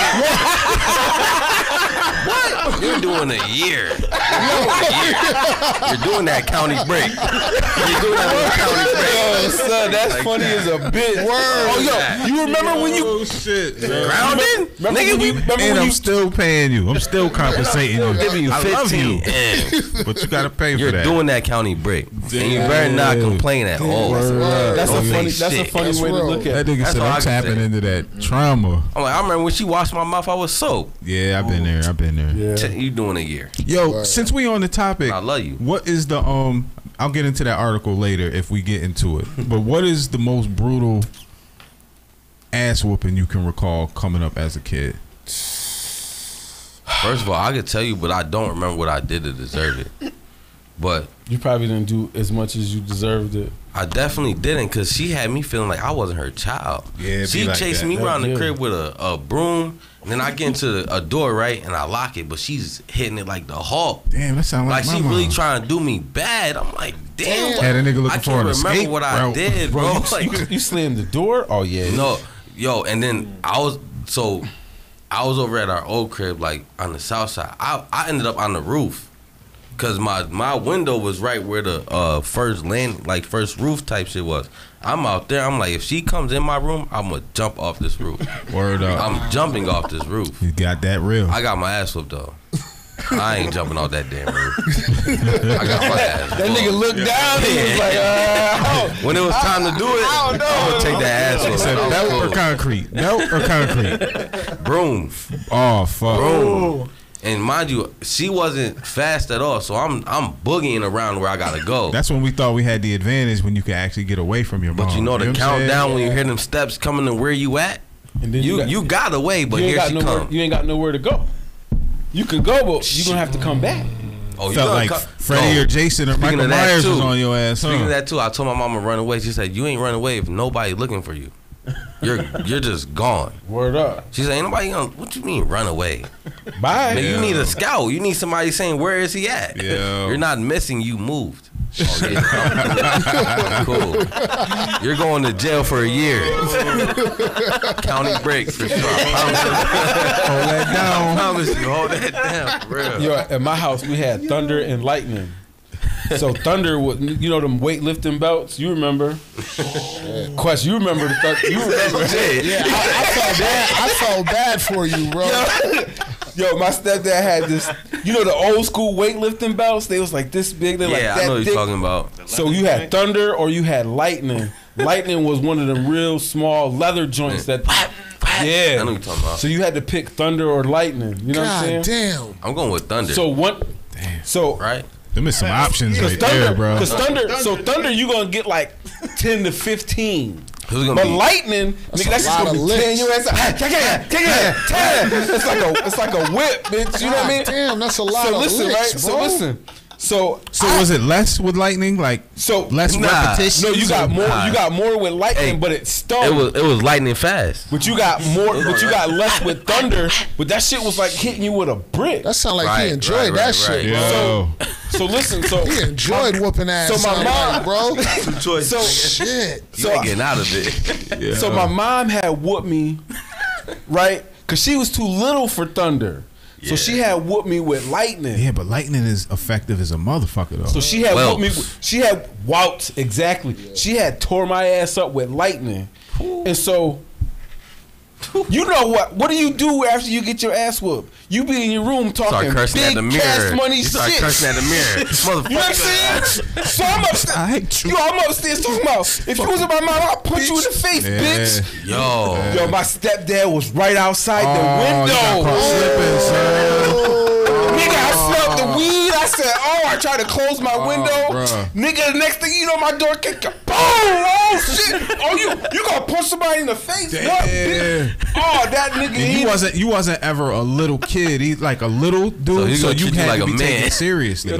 What? You're doing a year. You're doing that county break. You're doing that county break. Yo, son, that's Like funny that. as a bitch. Oh, yo, you remember when you Oh, shit. Grounded? remember Nigga, when we you remember And when I'm you still paying you. I'm still compensating you. giving you I love 15? you. And But you got to pay for you're that. doing that county break. And you better not complain at all. That's a Don't funny. say That's a shit. funny That's way to real. look That at it. nigga That's said all I I'm can tapping say. into that trauma. I'm like, I remember when she washed my mouth, I was soaked. Yeah, I've been there. I've been there. Yeah. You doing a year. Yo, since we on the topic, I love you. what is the I'll get into that article later if we get into it. But what is the most brutal ass whooping you can recall coming up as a kid? First of all, I could tell you, but I don't remember what I did to deserve it. But You probably didn't do as much as you deserved it. I definitely didn't, because she had me feeling like I wasn't her child. Yeah, it be She like chased that. me around the Yeah. crib with a broom, and then I get into a door, right, and I lock it, but she's hitting it like the Hulk. Damn, that sounds like Like my she mom. really trying to do me bad. I'm like, damn. Had a nigga looking I for can't an remember escape what I route. did, bro. Bro, Like, You slammed the door? Oh yeah. no, yo, and then I was over at our old crib, like on the south side. I ended up on the roof, cause my window was right where the first roof type shit was. I'm out there. I'm like, if she comes in my room, I'm gonna jump off this roof. Word up. I'm jumping off this roof. You got that real. I got my ass whooped though. I ain't jumping off that damn roof. I got my ass. That nigga looked down and he was like, When it was time to do it, I'm gonna take that ass He off. said belt or concrete? Belt or concrete? Broom. Oh, fuck. Broom. And mind you, she wasn't fast at all, so I'm boogieing around where I gotta go. That's when we thought we had the advantage when you could actually get away from your mom. But you know the what I'm saying? countdown when you hear them steps coming to where you at. and then You got away, but you ain't here got she nowhere. come. You ain't got nowhere to go. You can go, but you gonna have to come back. Oh, you Felt gonna like come- Freddie No. or Jason or Speaking Michael of that, Myers too. was on your ass. Speaking Huh? of that too, I told my mama run away. She said, "You ain't run away if nobody looking for you. You're just gone." Word up. She said, "Ain't nobody gonna." What you mean run away? Bye. Man, you need a scout. You need somebody saying, "Where is he at?" Yeah. You're not missing. You moved. Oh, yeah. Cool. You're going to jail for a year. County break for sure. Hold that I down. promise you, hold that down, for real. Yo, at my house we had thunder and lightning. So thunder was, you know, them weightlifting belts. You remember? Quest, you remember the thunder? You remember? Yeah, I felt bad for you, bro. Yo, my stepdad had this. You know the old school weightlifting belts? They was like this big. They're like Yeah, that I know what thick. you're talking about. So you had thunder or you had lightning. Lightning was one of them real small leather joints that. Yeah. I know what you're talking about. So you had to pick thunder or lightning. You know what I'm God saying? damn. I'm going with thunder. So one. So right? Them is some options Cause right thunder, there, bro. Cause thunder, you gonna get like 10 to 15. Who's gonna But be? lightning, That's nigga, a that's just lot gonna of be tearing licks. your ass out. It's like a whip, bitch. You know what I mean? Damn, that's a lot So of listen, licks, right? bro. So listen. So Was it less with lightning? Like less Nah. repetition? no, you got more. Nah. You got more with lightning, Hey, but it stung. It was lightning fast. But you got more. But you got less with thunder. But that shit was like hitting you with a brick. That sound like Right, he enjoyed right, that right, shit, right. bro. Yo. So listen. So He enjoyed whooping ass. So my sound mom- like, bro. so Shit. You ain't getting out of it. So my mom had whooped me, right? Cause she was too little for thunder. So she had whooped me with lightning. Yeah, but lightning is effective as a motherfucker, though. So she had Welts. whooped me. She had wouts exactly. She had tore my ass up with lightning, and so You know what? What do you do after you get your ass whooped? You be in your room talking cursing big at the mirror. cash money You shit. start cursing at the mirror. Motherfucker. You know what I'm saying? So I'm upstairs. I hate you. Yo, I'm upstairs talking about if you was in my mouth, I'll punch you in the face, Yeah. bitch. Yo, My stepdad was right outside the You window. got caught slipping, son. Nigga, I smelled the weed. I said, I tried to close my window. bruh. Nigga, the next thing you know, my door kicked. Boom! Oh shit! Oh, you gonna punch somebody in the face? What? Bitch? Oh, that nigga. And you wasn't ever a little kid. He's like a little dude, so you had like to a be taken man. seriously.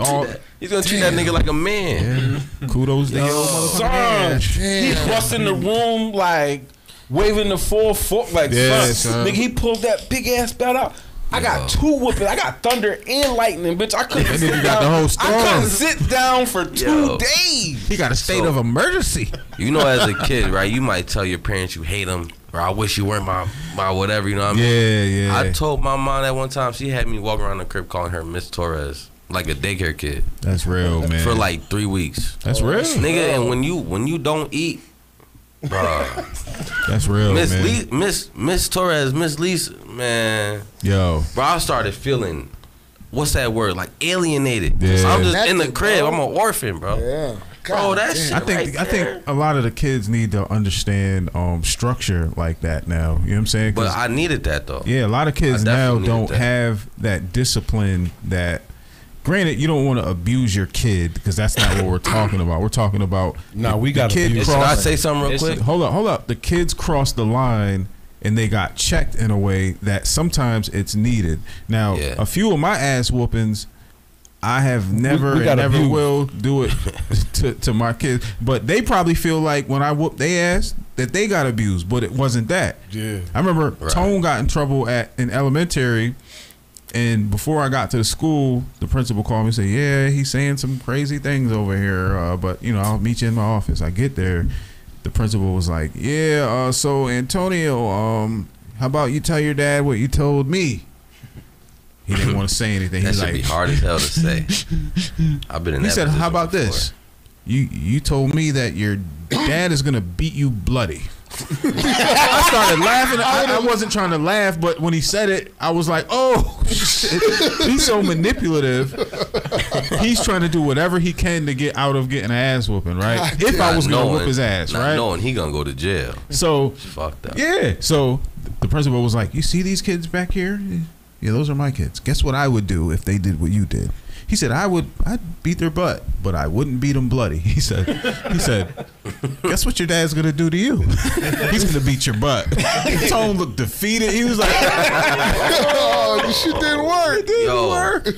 He's gonna treat that nigga like a man. Kudos to your motherfucking Son, he bust in the room like waving the 4-4 like son. Nigga, he pulled that big ass bat out. I got 2 whoopings. I got thunder and lightning, bitch. I couldn't sit down. Got the whole storm. I couldn't sit down for 2 days. He got a state of emergency. You know, as a kid, right? You might tell your parents you hate them, or I wish you weren't my whatever. You know what I mean? Yeah. I told my mom that one time. She had me walk around the crib calling her Miss Torres, like a daycare kid. That's real, man. For like 3 weeks. That's real, nigga. And when you don't eat, bro. That's real, man. Miss Torres, Miss Lisa, man. Yo, bro, I started feeling, what's that word? Like alienated. Yeah. So I'm just in the crib. I'm an orphan, bro. Yeah. Bro, that shit. I think a lot of the kids need to understand structure like that now. You know what I'm saying? But I needed that though. Yeah, a lot of kids now don't have that discipline that. Granted, you don't want to abuse your kid because that's not what we're talking about. We're talking about we got kid. Should I say something real quick? Hold up. The kids crossed the line and they got checked in a way that sometimes it's needed. Now, a few of my ass whoopings, I have never and never will do it to my kids. But they probably feel like when I whoop their ass that they got abused, but it wasn't that. Yeah, I remember Tone got in trouble in elementary. And before I got to the school, the principal called me and said, yeah, he's saying some crazy things over here, but, I'll meet you in my office. I get there. The principal was like, yeah, so Antonio, how about you tell your dad what you told me? He didn't want to say anything. That He's should like, be hard as hell to say. I've been in that He said, how about before. this? You told me that your dad is going to beat you bloody. I started laughing. I wasn't trying to laugh, but when he said it, I was like, "Oh, shit. He's so manipulative. He's trying to do whatever he can to get out of getting an ass whooping, right? If I was gonna whoop his ass, right? Knowing he gonna go to jail. So fucked up. Yeah. So the principal was like, "You see these kids back here? Yeah, those are my kids. Guess what I would do if they did what you did?" He said, I'd beat their butt, but I wouldn't beat them bloody. He said, guess what your dad's gonna do to you? He's gonna beat your butt. Tone looked defeated. He was like, oh, this shit didn't work.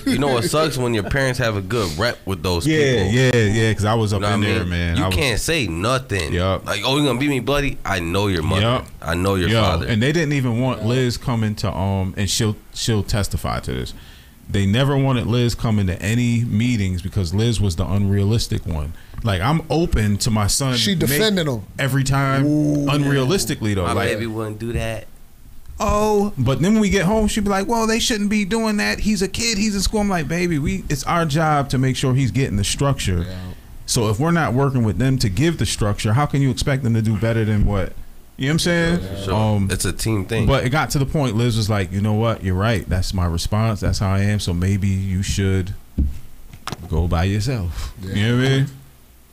You know what sucks when your parents have a good rep with those people. Yeah, because I was up in there, man. You can't say nothing. Like, oh, you gonna beat me bloody? I know your mother. I know your father. And they didn't even want Liz coming to and she'll testify to this. They never wanted Liz coming to any meetings because Liz was the unrealistic one. Like, I'm open to my son. She defending him every time. Ooh. Unrealistically though. My like, baby wouldn't do that. Oh, but then when we get home, she'd be like, "Well, they shouldn't be doing that. He's a kid. He's in school." I'm like, "Baby, it's our job to make sure he's getting the structure. Yeah. So if we're not working with them to give the structure, how can you expect them to do better than what?" You know what I'm saying? Yeah. So it's a team thing. But it got to the point Liz was like, "You know what? You're right. That's my response. That's how I am. So maybe you should go by yourself." Yeah. You know what I mean?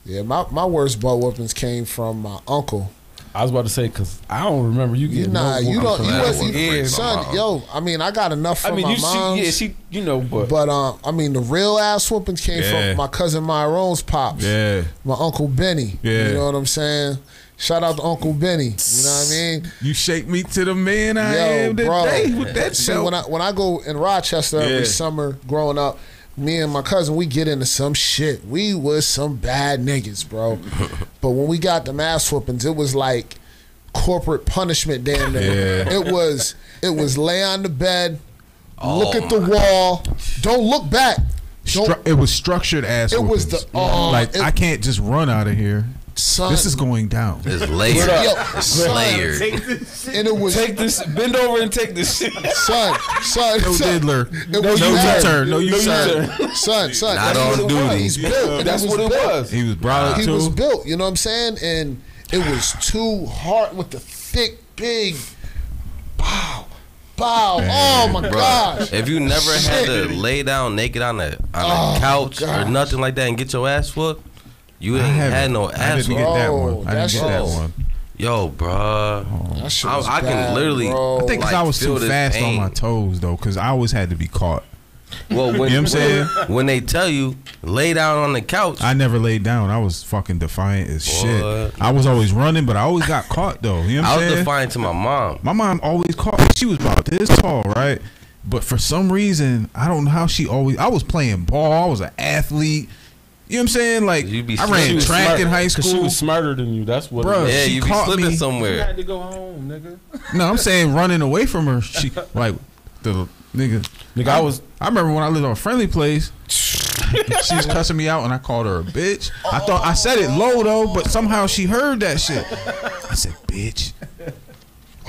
Yeah, my worst butt whoopings came from my uncle. I was about to say, because I don't remember you getting you wasn't, son. Yo, I mean, I got enough from my mom. She, but I mean, the real ass whoopings came from my cousin Myron's pops. Yeah, my uncle Benny. Yeah, you know what I'm saying. Shout out to Uncle Benny. You know what I mean? You shake me to the man I am today with that show. When I go in Rochester every summer growing up, me and my cousin, we get into some shit. We was some bad niggas, bro. But when we got them ass whoopings, it was like corporate punishment damn near. Yeah. It was lay on the bed, look at the wall, don't look back. It was structured ass whoopings. It was I can't just run out of here. Son, this is going down. It's layered. It's layered. And it was bend over and take this shit. Son. No diddler. No U-turn. No U-turn. Son. Not on duty. He's built. That's what it was. He was brought up too. He was built. You know what I'm saying? And it was too hard with the thick, big Bow. Oh my gosh. If you never had to lay down naked on a couch or nothing like that and get your ass whooped, you ain't had no ass. I didn't get that one. I didn't get that one. Yo, bro, I can literally. Bro. I think because I was too fast on my toes though, because I always had to be caught. Well, when, you know what I'm saying? When they tell you lay down on the couch, I never laid down. I was fucking defiant as shit. I was always running, but I always got caught though. You know what I'm saying? I was defiant to my mom. My mom always caught me. She was about this tall, right? But for some reason, I don't know how she always. I was playing ball. I was an athlete. You know what I'm saying? Like I ran track in high school. She was smarter than you. That's what. Bro, yeah, she you be caught slipping me. somewhere. You had to go home, nigga. No, I'm saying running away from her. She like the nigga. I remember when I lived on a friendly place. She was cussing me out, and I called her a bitch. I thought I said it low though, but somehow she heard that shit. I said, "Bitch."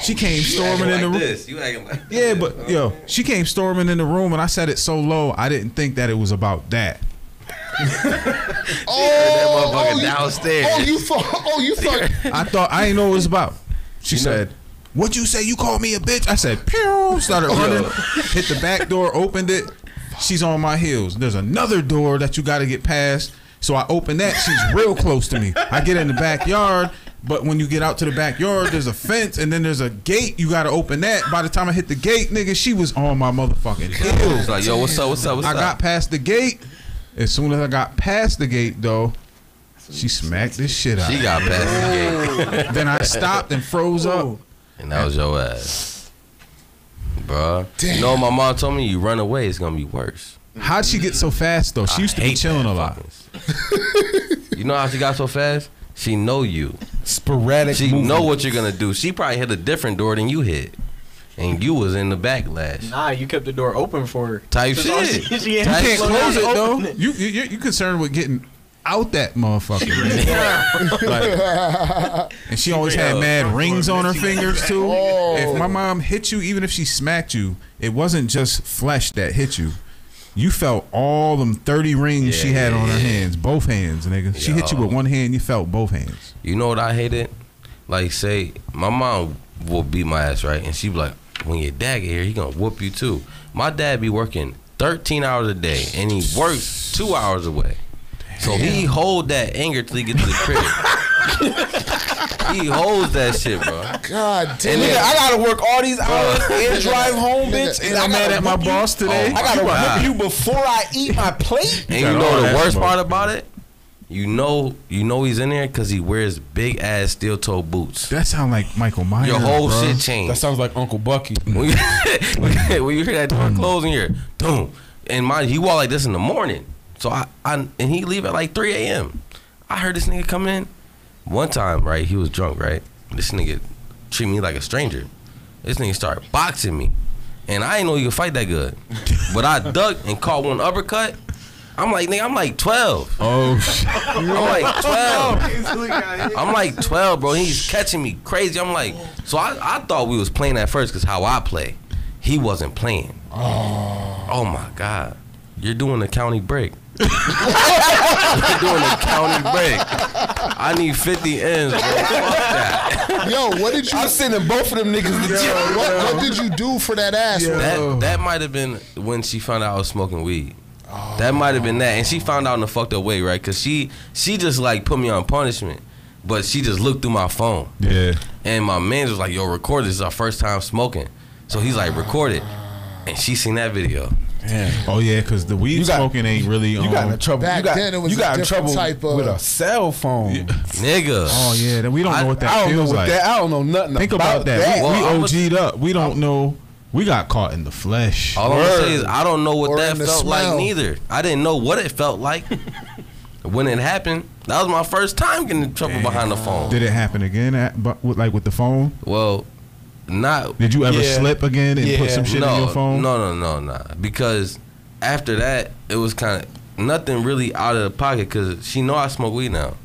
She came storming in the room. You acting like yeah, but yo, she came storming in the room, and I said it so low, I didn't think that it was about that. that motherfucker downstairs. You thought. I didn't know what it was about. She said, "What you say? You called me a bitch?" I said, "Pew!" Started running, hit the back door, opened it. She's on my heels. There's another door that you got to get past. So I open that. She's real close to me. I get in the backyard, but when you get out to the backyard, there's a fence and then there's a gate. You got to open that. By the time I hit the gate, nigga, she was on my motherfucking heels. She's like, yo, what's up? What's up? What's up? I got past the gate. As soon as I got past the gate, though, she smacked this shit out. She got past the gate. Then I stopped and froze up. And that was your ass. Bruh. You know what my mom told me? You run away, it's going to be worse. How'd she get so fast, though? She used to be chilling a lot. You know how she got so fast? She know you. Sporadic She movement. know what you're going to do. She probably hit a different door than you hit. And you was in the backlash. Nah, you kept the door open for her. Type shit. You can't close it, though. You concerned with getting out that motherfucker, man. Like, and she always had mad rings on her fingers too. If my mom hit you, even if she smacked you, it wasn't just flesh that hit you. You felt all them 30 rings she had on her hands, both hands, nigga. She hit you with one hand, you felt both hands. You know what I hated? Like, say my mom will beat my ass, right? And she be like, when your dad get here, he gonna whoop you too. My dad be working 13 hours a day, and he works 2 hours away. So he hold that anger till he get to the crib. He holds that shit, bro. God damn. Nigga, I gotta work all these hours and drive home, bitch. And I'm mad at my boss today. I gotta whip you before I eat my plate. And you know the worst part about it? You know he's in there because he wears big ass steel toe boots. That sound like Michael Myers. Your whole bro. shit changed. That sounds like Uncle Bucky. When you hear that door close in here, boom. And he walk like this in the morning. So and he leave at like 3 a.m. I heard this nigga come in. One time, right, he was drunk, right? This nigga treat me like a stranger. This nigga started boxing me. And I didn't know he could fight that good. But I ducked and caught one uppercut. I'm like, nigga, I'm like 12. Oh, shit. I'm like 12. I'm like 12, bro. He's catching me crazy. I'm like, so I thought we was playing at first because how I play. He wasn't playing. Oh my God. You're doing the county break. You're doing the county break. I need 50 ends, bro. Fuck that. Yo, what did you? I'm sending both of them niggas to jail. What did you do for that ass? That might have been when she found out I was smoking weed. That might have been that, and she found out in a fucked up way, right? Cause she just like put me on punishment, but she just looked through my phone. Yeah. And my man was like, "Yo, record this. This is our first time smoking." So he's like, "Record it," and she seen that video. Damn. Oh yeah, cause the weed smoking ain't really. You got in trouble. Back then it was you got a in trouble type of, with a cell phone, nigga. Oh yeah, then we don't know what that I don't feels know what like. I don't know nothing. Think about that. Well, we OG'd up. We don't know. We got caught in the flesh. All I'm gonna say is I don't know what Or that in the felt smell. like neither. I didn't know what it felt like when it happened. That was my first time getting in trouble behind the phone. Did it happen again? With the phone? Well, not. Did you ever slip again and put some shit in your phone? No. Because after that, it was kind of nothing really out of the pocket because she know I smoke weed now.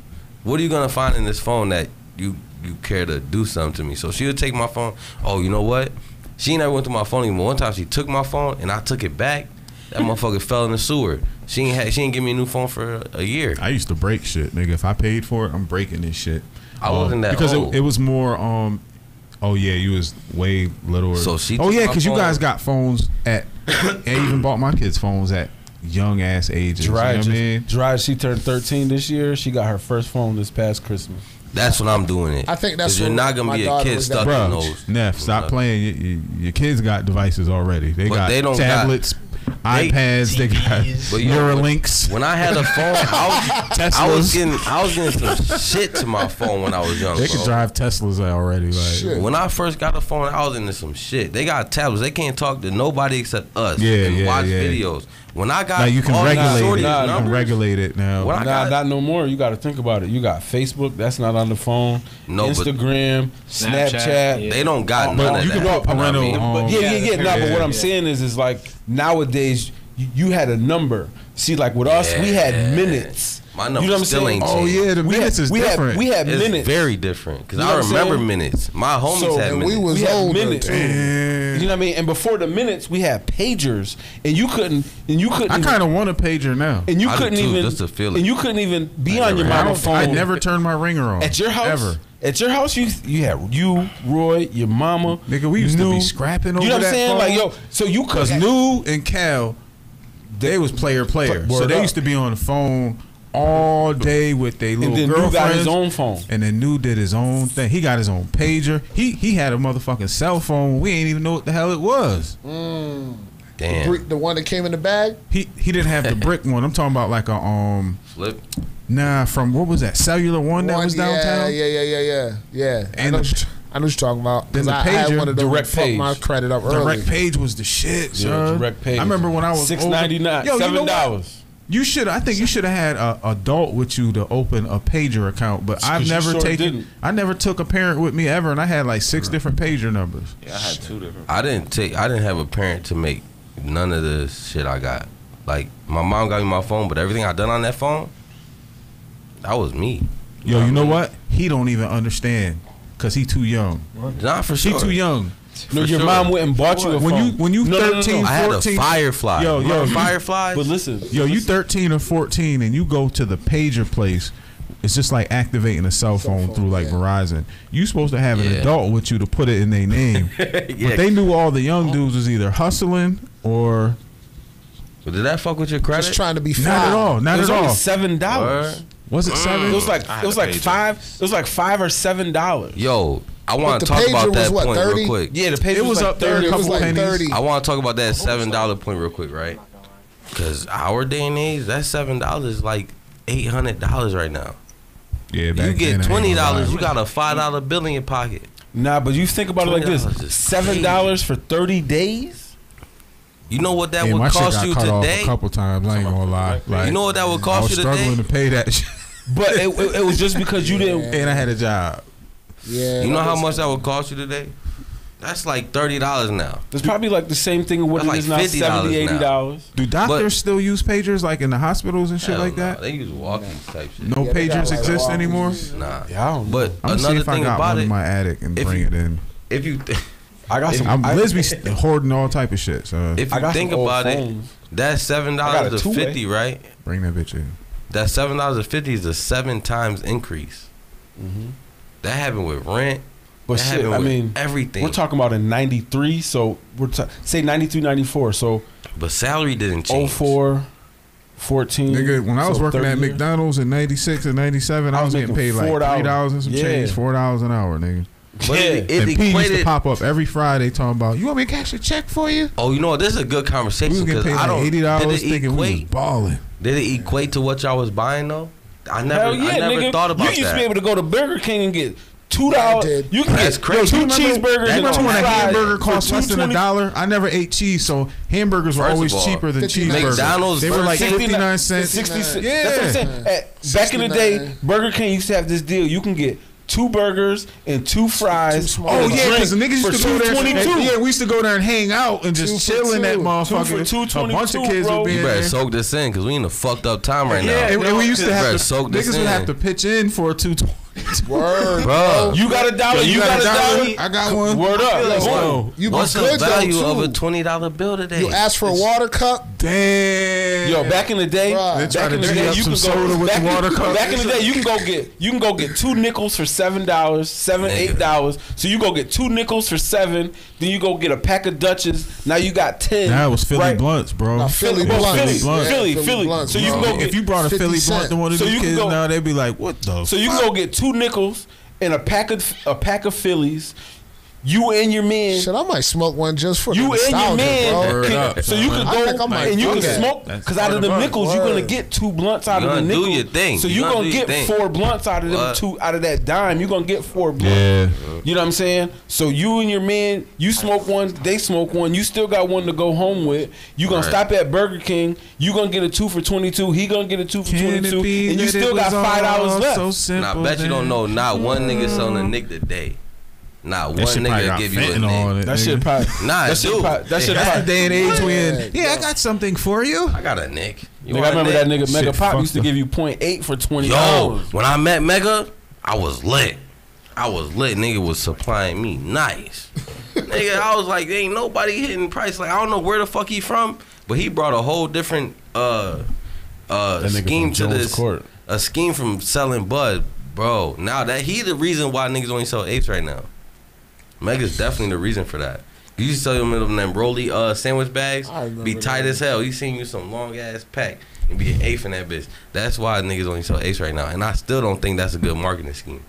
What are you gonna find in this phone that you care to do something to me? So she would take my phone. Oh, you know what? She never went through my phone anymore. One time she took my phone and I took it back. That motherfucker fell in the sewer. She ain't give me a new phone for a year. I used to break shit, nigga. If I paid for it, I'm breaking this shit. I wasn't that because old. it was more Oh yeah, you was way littler. So she. Oh took yeah, my because you phone. guys got phones at. I even bought my kids phones at young ass ages. Dry, you know what I mean? Dry, she turned 13 this year. She got her first phone this past Christmas. That's when I'm doing it. I think that's 'Cause you're what not gonna my be a daughter kid was stuck got. in Bro, those. Neff, stop playing. Your kids got devices already. They But got they don't tablets, iPads. They got But yo, Neuralinks. When I had a phone, I was getting some shit to my phone when I was young. They bro. could drive Teslas already. Like, Shit. When I first got a phone, I was into some shit. They got tablets. They can't talk to nobody except us. Yeah, and yeah, watch yeah. videos. When I got like you can all these regulate shorties it. You numbers, can regulate it now. When I Nah, got- not no more. You got to think about it. You got Facebook. That's not on the phone. No, but- Instagram, Snapchat. yeah. they don't got But none of you that. can put parental. You know what I mean? But yeah. Nah, but what I'm yeah. saying is like nowadays you had a number. See, like with us, we had Yeah. minutes. My You number know what I'm still saying? ain't Oh changed. yeah, the minutes is different. We had It's minutes. very different because You know I what I'm remember saying? minutes. My homies So- had And minutes. we was We had older minutes. too. Man. You know what I mean? And before the minutes, we had pagers, and you couldn't. I kind of want a pager now. And you I do couldn't too, even. just to feel it. And you couldn't even be I on your never had mama it. phone. I never turned my ringer on At your house, ever. At your house, you had you, Roy, your mama. Nigga, we used to New. be scrapping over You know what I'm that saying? phone. Like yo, so you Cause could. New and Cal, they was player. Word So they up. used to be on the phone all day with their little And then New girlfriends. got his own phone. And then New did his own thing. He got his own pager. He had a motherfucking cell phone. We ain't even know what the hell it was. Damn. The one that came in the bag. He didn't have the brick one. I'm talking about like a Flip. from what was that cellular one that was downtown? Yeah. I And know, the- what I know what you're talking about. Then 'Cause the I had pager, one of those direct fuck page. my credit up early. Direct page was the shit, Yeah, son. direct page. I remember when I was $6.99, Yo, you know what? $7. You should. I think you should have had a adult with you to open a pager account. But I've 'Cause you never sure taken. didn't. I never took a parent with me ever, and I had like 6 different pager numbers. Yeah, I had 2 different. I didn't have a parent to make none of the shit I got. Like my mom got me my phone, but everything I done on that phone, that was me. Yo, you know what? He don't even understand because he too young. Not for He sure. too young. No, For your sure. mom went and bought you a phone. When you No, no, no, no. 13, I had a 14, Firefly. Yo, Remember you- Fireflies? But listen, Yo, you 13 or 14 and you go to the pager place. It's just like activating a cell phone through like Verizon. You supposed to have an Yeah. adult with you to put it in their name. Yeah. But they knew all the young dudes was either hustling or But did that fuck with your credit? Just trying to be fly. not at all. it Not was at only all. $7. Word. Was it 7? It was like I had it was a like pager. 5. It was like $5 or $7. Yo, I want the to talk pager about was that what, point 30? real quick. Yeah, the pager It was like up there. 30. It was couple like pennies. 30. I want to talk about that $7 point real quick, right? Because our day and age, that $7 is like $800 right now. Yeah, You back then, get I ain't $20, gonna you lie. got a $5 bill in your pocket. Nah, but you think about it like this: $20 is $7 for 30 days. You know what that Yeah, my would shit cost got you cut off today? a couple times. I ain't gonna lie. Like, You know what that would I cost was you struggling today? to pay that shit. But it was just because you didn't. And I had a job. Yeah. You know that how was- much that would cost you today? That's like $30 now. It's probably like the same thing of what That's it is like now, $50 $70, $80. Do doctors still use pagers like in the hospitals and shit Hell like nah, that? They use walkies type shit. No Yeah, they got pagers like exist walkies. anymore? Nah. Yeah, I don't know. But I'm gonna see another if I thing got about one it, in my attic and if bring you- it in. if you I got some. Liz be hoarding all type of shit, so if I you got think some old about it, phones. that $7 got a to two-way. 50, right? bring that bitch in. That $7 to 50 is a 7 times increase. That happened with rent. But that shit, happened I with mean, everything. we're talking about in '93, so say '93, '94, so But salary didn't change. 04, 14. Nigga, when I was so working 30 at years. McDonald's in '96 and '97, I was getting paid like $4. $3 and some Yeah. change, $4 an hour, nigga. But Yeah. it And P used to equated. pop up every Friday talking about, you want me to cash a check for you? Oh, you know what? This is a good We conversation was getting because paid I like don't. $80 Did it thinking we was equate? balling. Did it equate to what y'all was buying though? I never. Hell yeah, I never nigga. thought about you used that. to be able to go to Burger King and get $2. I did. You can That's get crazy. two You cheeseburgers and Remember two when a fries hamburger for cost less than $2.20? $1? I never ate cheese, so hamburgers were First of always all, cheaper than 59 cheeseburgers. McDonald's They were like Burger King, 59 cents. 66. Yeah. That's what I'm saying. Back in the day, 69. Burger King used to have this deal. You can get 2 burgers and 2 fries. small. Oh and a yeah, because the drink niggas for used to go there. $2.22. And, yeah, we used to go there and hang out and just 2 for chill in that 2. motherfucker. 2 for A bunch of $2.22, kids bro. would be You in better there. soak this in because we in a fucked up time right Yeah, now. and we used to You have better to. soak this Niggas would in. have to pitch in for a 220. Word, Bro. You got a dollar? You got a dollar? I got one. Word up. Yo, you What's the good value though, of a too. $20 bill today? You ask for a water cup. Damn. Yo, back in the day, Bruh. They try back to in the drink day, up you some can soda go with the water cup. Back in the day, you can go get 2 nickels for $7, $8. So you go get 2 nickels for $7. Then you go get a pack of Dutches. Now you got 10. That was Philly right? blunts, bro. Now, Philly Well, blunts. Philly, Yeah, Philly. blunts, So you bro. can go get, If you brought a 50 Philly cent. blunt to one of So these you can kids go- now, they'd be like, "What the?" so you can go get 2 nickels and a pack of Phillies. You and your man. Shit, I might smoke one just for You the and your nostalgia, man, bro. Word up, so you can I think I go might and you do can that. smoke That's because out of the part of nickels it. you're gonna Word. get 2 blunts out You of the gonna do nickel. your thing. So You you're gonna gonna do your get thing. 4 blunts out of them What? 2 out of that dime. You're gonna get 4 blunts. Yeah. You know what I'm saying? So you and your man, you smoke one, they smoke one. You still got one to go home with. You gonna Right. stop at Burger King. You gonna get a 2 for $22. He gonna get a 2 for $22, and you still got $5 left. And I bet you don't know not one nigga selling a nick today. Not one That shit probably nigga got give you a fentanyl on nick. it. That nigga. shit probably. Nah, That shit dude. probably. That shit That's the probably. day and age when. Yeah. Yeah, I got something for you. I got a nick. You Nigga, want I a remember nick? that nigga Mega Shit Pop used to fucked give you 0.8 for $20. Yo, when I met Mega, I was lit. Nigga was supplying me nice. Nigga, I was like, ain't nobody hitting price. Like, I don't know where the fuck he from, but he brought a whole different That nigga scheme from to Jones this. Court. A scheme from selling bud, bro. Now that he the reason why niggas only sell apes right now. Mega's definitely the reason for that. You used to sell him in them Rolly sandwich bags, I remember be tight that. as hell. He seen you some long ass pack and be an eighth in that bitch. That's why niggas only sell apes right now, and I still don't think that's a good marketing scheme.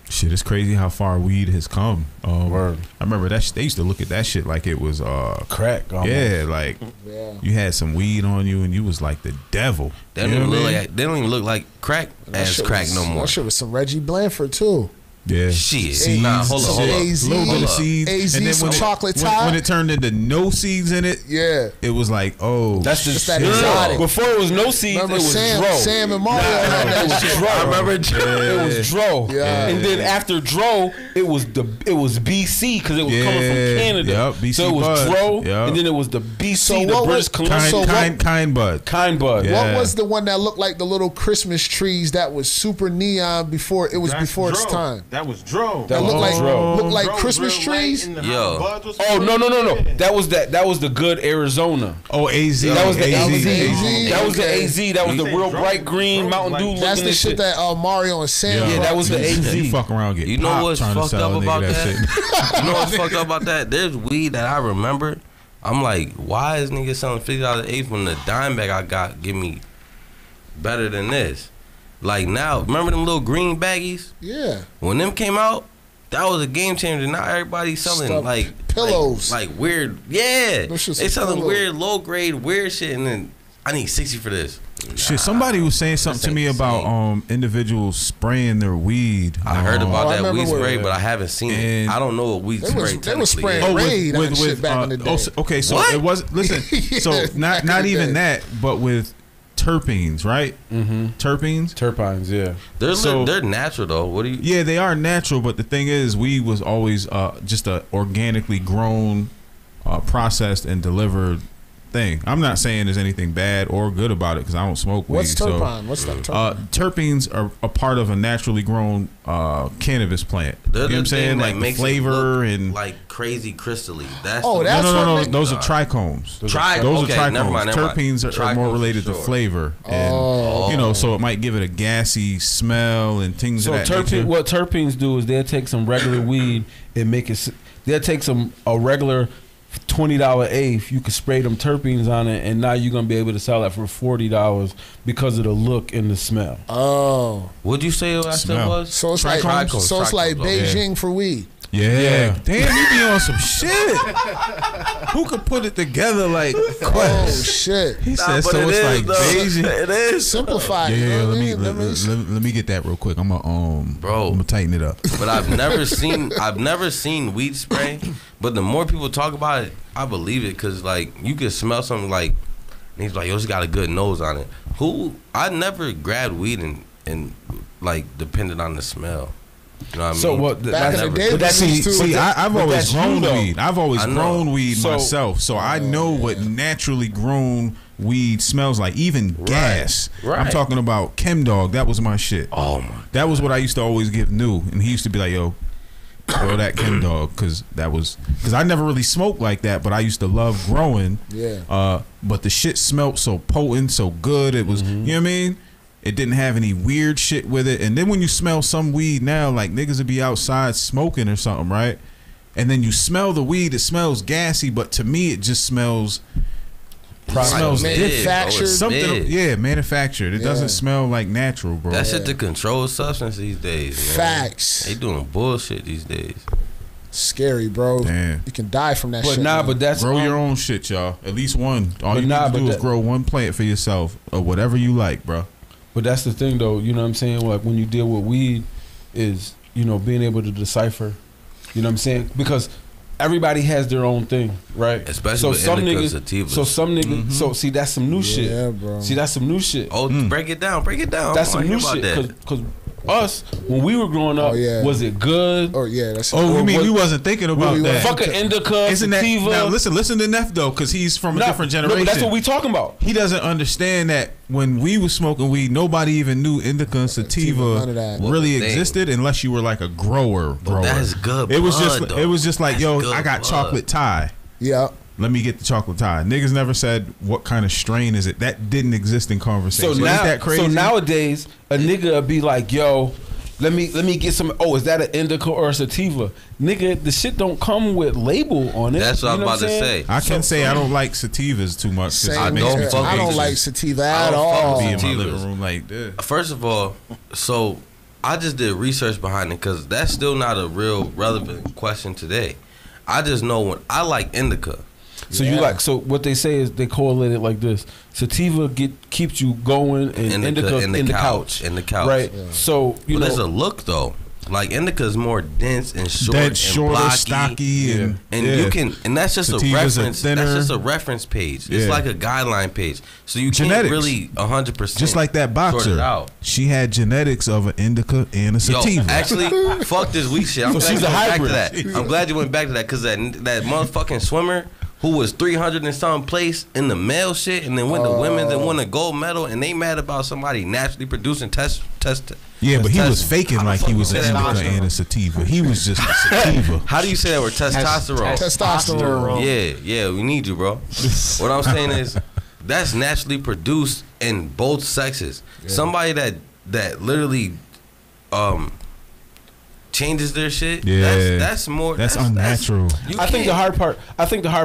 Shit, it's crazy how far weed has come. Word. I remember that they used to look at that shit like it was Crack. Almost. yeah, like Yeah. you had some weed on you and you was like the devil. They don't, You know even what I look mean? like, they don't even look like crack That as shit crack was- no more. That shit was some Reggie Blanford too. Yeah. Shit. Seeds, Nah, hold up, hold up. AZ, a little bit Hold of up. seeds, AZ, and then some when chocolate when, tie. when it turned into no seeds in it, Yeah. it was like, oh, That's the Just that shit. exotic. Before it was no seeds, Remember it was Sam, dro. Sam and Mario had It that was shit. dro. I remember It was dro. Yeah. And then after dro, it was BC because it was coming from Yeah. Canada. Yup, BC so it was bud. dro, Yup. and then it was the BC, So the what British was- Columbia so what- kind bud. kind bud. Yeah. What was the one that looked like the little Christmas trees that was super neon before it was That's before its Dro. time? That was Dro. That looked like Dro. looked like Dro was Christmas real light trees. and the Yo. buds was Oh no. Yeah. That was the good Arizona. Oh, AZ. That was the AZ. AZ. AZ. That was the Okay. AZ. That was the You real said bright Dro. green Dro Mountain was Dew like- looking That's the and shit that Mario and Sam. Yeah, that was the AZ. You fuck around, get You know popped what's trying to fucked sell up a nigga about that? shit. You know what's fucked up about that? There's weed that I remember. I'm like, why is niggas selling $50 eighth when the dime bag I got give me better than this? Like now, remember them little green baggies? Yeah. When them came out, that was a game changer. Now everybody's selling Stuff, like pillows. like weird. Yeah, Those shits they are selling pillows. weird, low grade, weird shit, and then I need 60 for this. Shit, somebody was saying something to me ain't the about same. individuals spraying their weed. I heard about Oh, I that remember weed spray, when- but I haven't seen And- it. I don't know what weed They spray was- they technically was spraying is. Oh, Raid and shit back in the day. Okay, so What? it was listen. So Yeah, not back in the even day. that, but with terpenes, right? Mm-hmm. Terpenes. Terpines, yeah. They're natural though. What do you? Yeah, they are natural, but the thing is, weed was always just a organically grown, processed and delivered thing. I'm not saying there's anything bad or good about it because I don't smoke weed. What's turpine? What's that turpine? Terpenes are a part of a naturally grown cannabis plant. They're You know what the I'm saying? thing that Like the makes it flavor look and like crazy crystally. That's Oh, the- that's no. what make- Those are trichomes. Those okay, are trichomes. never mind. Terpenes are more Trichomes, related to sure. flavor, and Oh. you know, so it might give it a gassy smell and things So of that nature. what terpenes do is they'll take some regular weed and make it. They'll take a regular $20 eighth. You can spray them terpenes on it, and now you're gonna be able to sell that for $40 because of the look and the smell. Oh. What'd you say that stuff Smell. was? So it's Trichomes? like so it's like Trichomes, okay. Beijing for weed. Yeah. Damn, you be on some shit. Who could put it together like Oh Quest? shit. He Nah, said but so. it It's is, like though. Beijing. It is. Simplify. Yeah, You know what I let me mean? let me get that real quick. I'm gonna Bro. I'm gonna tighten it up. But I've never seen weed spray. But the more people talk about it, I believe it because like you can smell something like, and he's like, yo, it's got a good nose on it. I never grabbed weed and like depended on the smell. You know what I mean? So what? Back in the day, but that's we See, used to- see, I've but always that's you, grown though. weed. I've always I know. grown weed So- myself, so I know what naturally grown weed smells like, even gas. Right. I'm talking about Chem Dog. That was my shit. Oh my. That was what I used to always give New, and he used to be like, "Yo, throw that Chem Dog," because I never really smoked like that, but I used to love growing. Yeah. But the shit smelled so potent, so good. It was, you know what I mean? It didn't have any weird shit with it. And then when you smell some weed now, like niggas would be outside smoking or something, right? And then you smell the weed, it smells gassy, but to me it just smells manufactured. Something, yeah, manufactured. It doesn't smell like natural, bro. That shit the controlled substance these days, man. Facts. They doing bullshit these days. Scary, bro. Damn. You can die from that But shit. but that's grow your own shit, y'all. At least one. All But you need to do is that- grow one plant for yourself or whatever you like, bro. But that's the thing, though. You know what I'm saying? Like when you deal with weed, is being able to decipher. You know what I'm saying? Because everybody has their own thing, right? Especially with indica sativas. So some niggas. So see, that's some new shit. Yeah, bro. See, that's some new shit. Oh, break it down. That's some new shit. Because us, when we were growing up, was it good? Oh yeah, that's. Oh, you mean we wasn't thinking about that? Fuck an indica, Isn't that, sativa. now listen to Neff though, because he's from a different generation. No, but that's what we talking about. He doesn't understand that when we was smoking weed, nobody even knew indica and sativa really existed unless you were like a grower. That's good. It was blood, it was just like, that's yo, good I got blood. chocolate Thai. Yeah. Let me get the chocolate Thai. Niggas never said what kind of strain is it. That didn't exist in conversation. So now, Ain't that crazy? so nowadays, a nigga would be like, yo, let me get some. Oh, is that an indica or a sativa? Nigga, the shit don't come with label on it. That's what I was about to say. I can say I don't like sativas too much. I don't like sativa at all. Be in my living room like this. First of all, so I just did research behind it because that's still not a real relevant question today. I just know when I like indica. So you like, so what they say is they correlate it like this: sativa keeps you going, and indica in the couch, right? Yeah. So there's a look though. Like indica is more dense and short, shorter, blocky, stocky, and you can, and that's just Sativas a reference. That's just a reference page. It's like a guideline page, so you can't really 100%. Just like that boxer, she had genetics of an indica and a sativa. Actually, fuck this weed shit. I'm So glad she's you a went hybrid. back to that. I'm glad you went back to that because that motherfucking swimmer who was 300 and some place in the male shit, and then went to women's and won a gold medal, and they mad about somebody naturally producing test. Yeah, but he was faking like he was an indica and a sativa. He was just a sativa. How do you say that word? Testosterone. Testosterone. Yeah, we need you, bro. What I'm saying is that's naturally produced in both sexes. Yeah. Somebody that literally changes their shit. Yeah, that's more. That's unnatural. I think the hard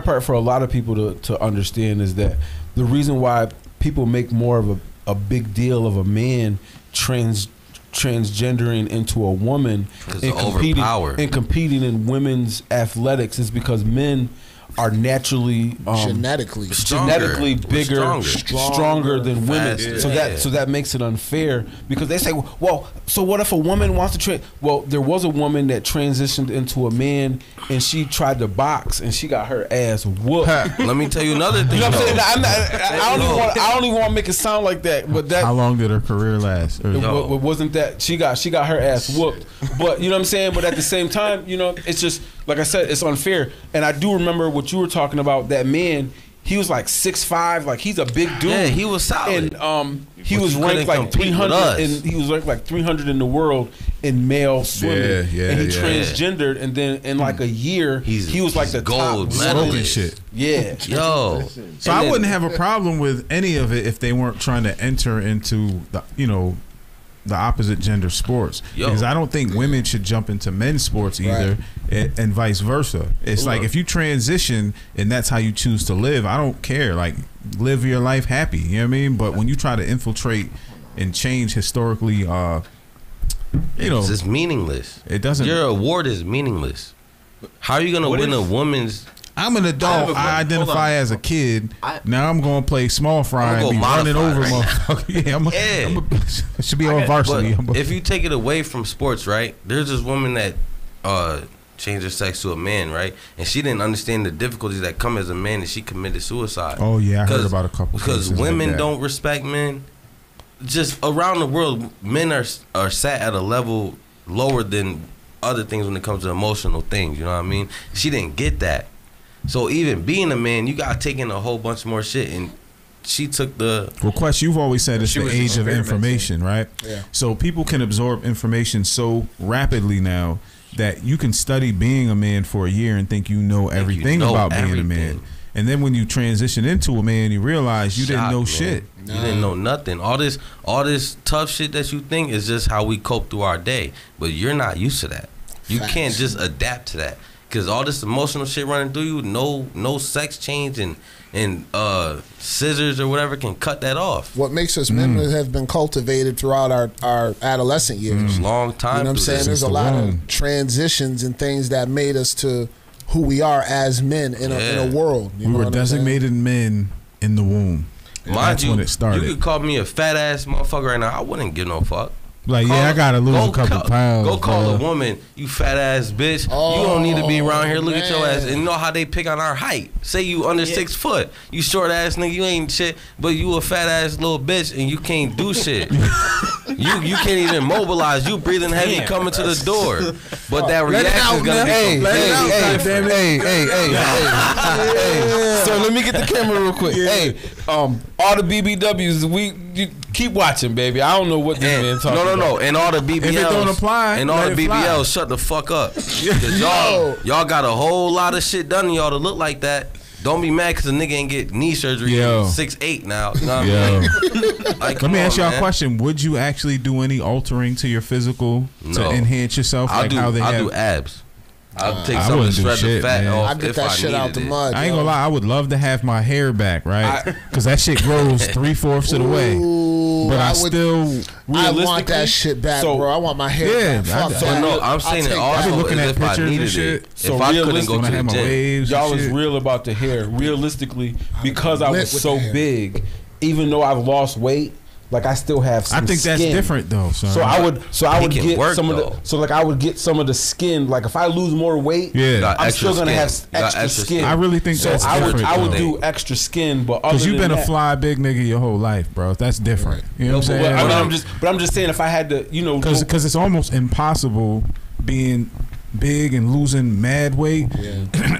part for a lot of people to understand is that the reason why people make more of a big deal of a man transgendering into a woman and competing in women's athletics is because men are naturally genetically bigger, stronger than women. Faster. So that makes it unfair because they say, well, so what if a woman wants to train? Well, there was a woman that transitioned into a man and she tried to box and she got her ass whooped. Let me tell you another thing. You know what I'm saying? I don't even want to make it sound like that. But that, how long did her career last? Wasn't that she got her ass whooped? But you know what I'm saying? But at the same time, it's just like I said, it's unfair. And I do remember what you were talking about. That man, he was like 6'5", like he's a big dude. Yeah, he was solid. And he was ranked like 300, and he was ranked like 300 in the world in male swimming. Yeah, and he transgendered, and then in like a year, he was like the gold top medalist. Shit. Yeah, yo. So I wouldn't have a problem with any of it if they weren't trying to enter into the opposite gender sports, because I don't think women should jump into men's sports either, and vice versa. It's like if you transition and that's how you choose to live, I don't care. Like, live your life happy. You know what I mean? But when you try to infiltrate and change historically, it's meaningless. It doesn't. Your award is meaningless. How are you gonna win a woman's? I'm an adult. I identify as a kid. Now I'm going to play small fry and be running over motherfucker. I should be on varsity. If you take it away from sports, right? There's this woman that changed her sex to a man, right? And she didn't understand the difficulties that come as a man, and she committed suicide. Oh yeah, I heard about a couple. Because women don't respect men. Just around the world, men are sat at a level lower than other things when it comes to emotional things. You know what I mean? She didn't get that. So even being a man, you gotta take in a whole bunch more shit, and she took the. Well, Quest, you've always said it's She the was age of experimenting. information, right? Yeah. So people can absorb information so rapidly now that you can study being a man for a year and think you know everything know about being a everything. man. And then when you transition into a man, you realize you didn't Shock, know man. shit. You didn't know nothing. All this tough shit that you think is just how we cope through our day. But you're not used to that. You Facts. can't just adapt to that. Cause all this emotional shit running through you, no sex change and scissors or whatever can cut that off. What makes us men have been cultivated throughout our adolescent years. Long time. You know what I'm through saying? this. There's a the lot womb. of transitions and things that made us to who we are as men in a world. You We know were what I'm saying? designated men in the womb. And Mind that's you, when it started. you could call me a fat ass motherfucker right now. I wouldn't give no fuck. Like, Call- yeah, I gotta lose a couple pounds. Go call a bro. woman, you fat ass bitch. You don't need to be around here. Look at your ass. And you know how they pick on our height. Say you under 6 foot. You short ass nigga, you ain't shit, but you a fat ass little bitch and you can't do shit. you can't even mobilize. You breathing heavy coming to the door. But that reaction is gonna be Hey. So let me get the camera real quick. Hey, all the BBWs, you keep watching, baby. I don't know what this man talking about. No. And all the BBLs. If it don't apply, and all let the it fly. BBLs, shut the fuck up. 'Cause y'all got a whole lot of shit done to y'all to look like that. Don't be mad because a nigga ain't get knee surgery. Yo. 6'8" now. You know what Yo. I mean? Like, Let me ask y'all a man. question. Would you actually do any altering to your physical to No. enhance yourself? I'll Like how they have. do abs. I'll take I some of the wouldn't do shred the shit, fat man. off I get if that I shit out needed the it. mud. I ain't yo. gonna lie. I would love to have my hair back, right? Because that shit grows 3/4 of the way. Ooh, But I would- still. I want realistically, that shit back, so- bro. I want my hair Yeah, back. Fuck I- that. No, I'm I'll saying take it that. also I be looking is at if I pictures and needed shit. it. So If I couldn't go realistically, when I to have the my gym. waves, Y'all and is shit. real about the hair. Realistically, because I lit was with so the hair. big, even though I've lost weight, like I still have some I think that's skin. different though. Son. So I would can get work, some of though. the I would get some of the skin. Like if I lose more weight, Yeah. Got I'm extra still gonna skin. have You got extra extra skin. skin. I really think So that's I would different. do extra skin, but other Because you've than been a that, fly big nigga your whole life, bro. That's different. You know what I'm saying? Well, I'm just saying if I had to, Because it's almost impossible being big and losing mad weight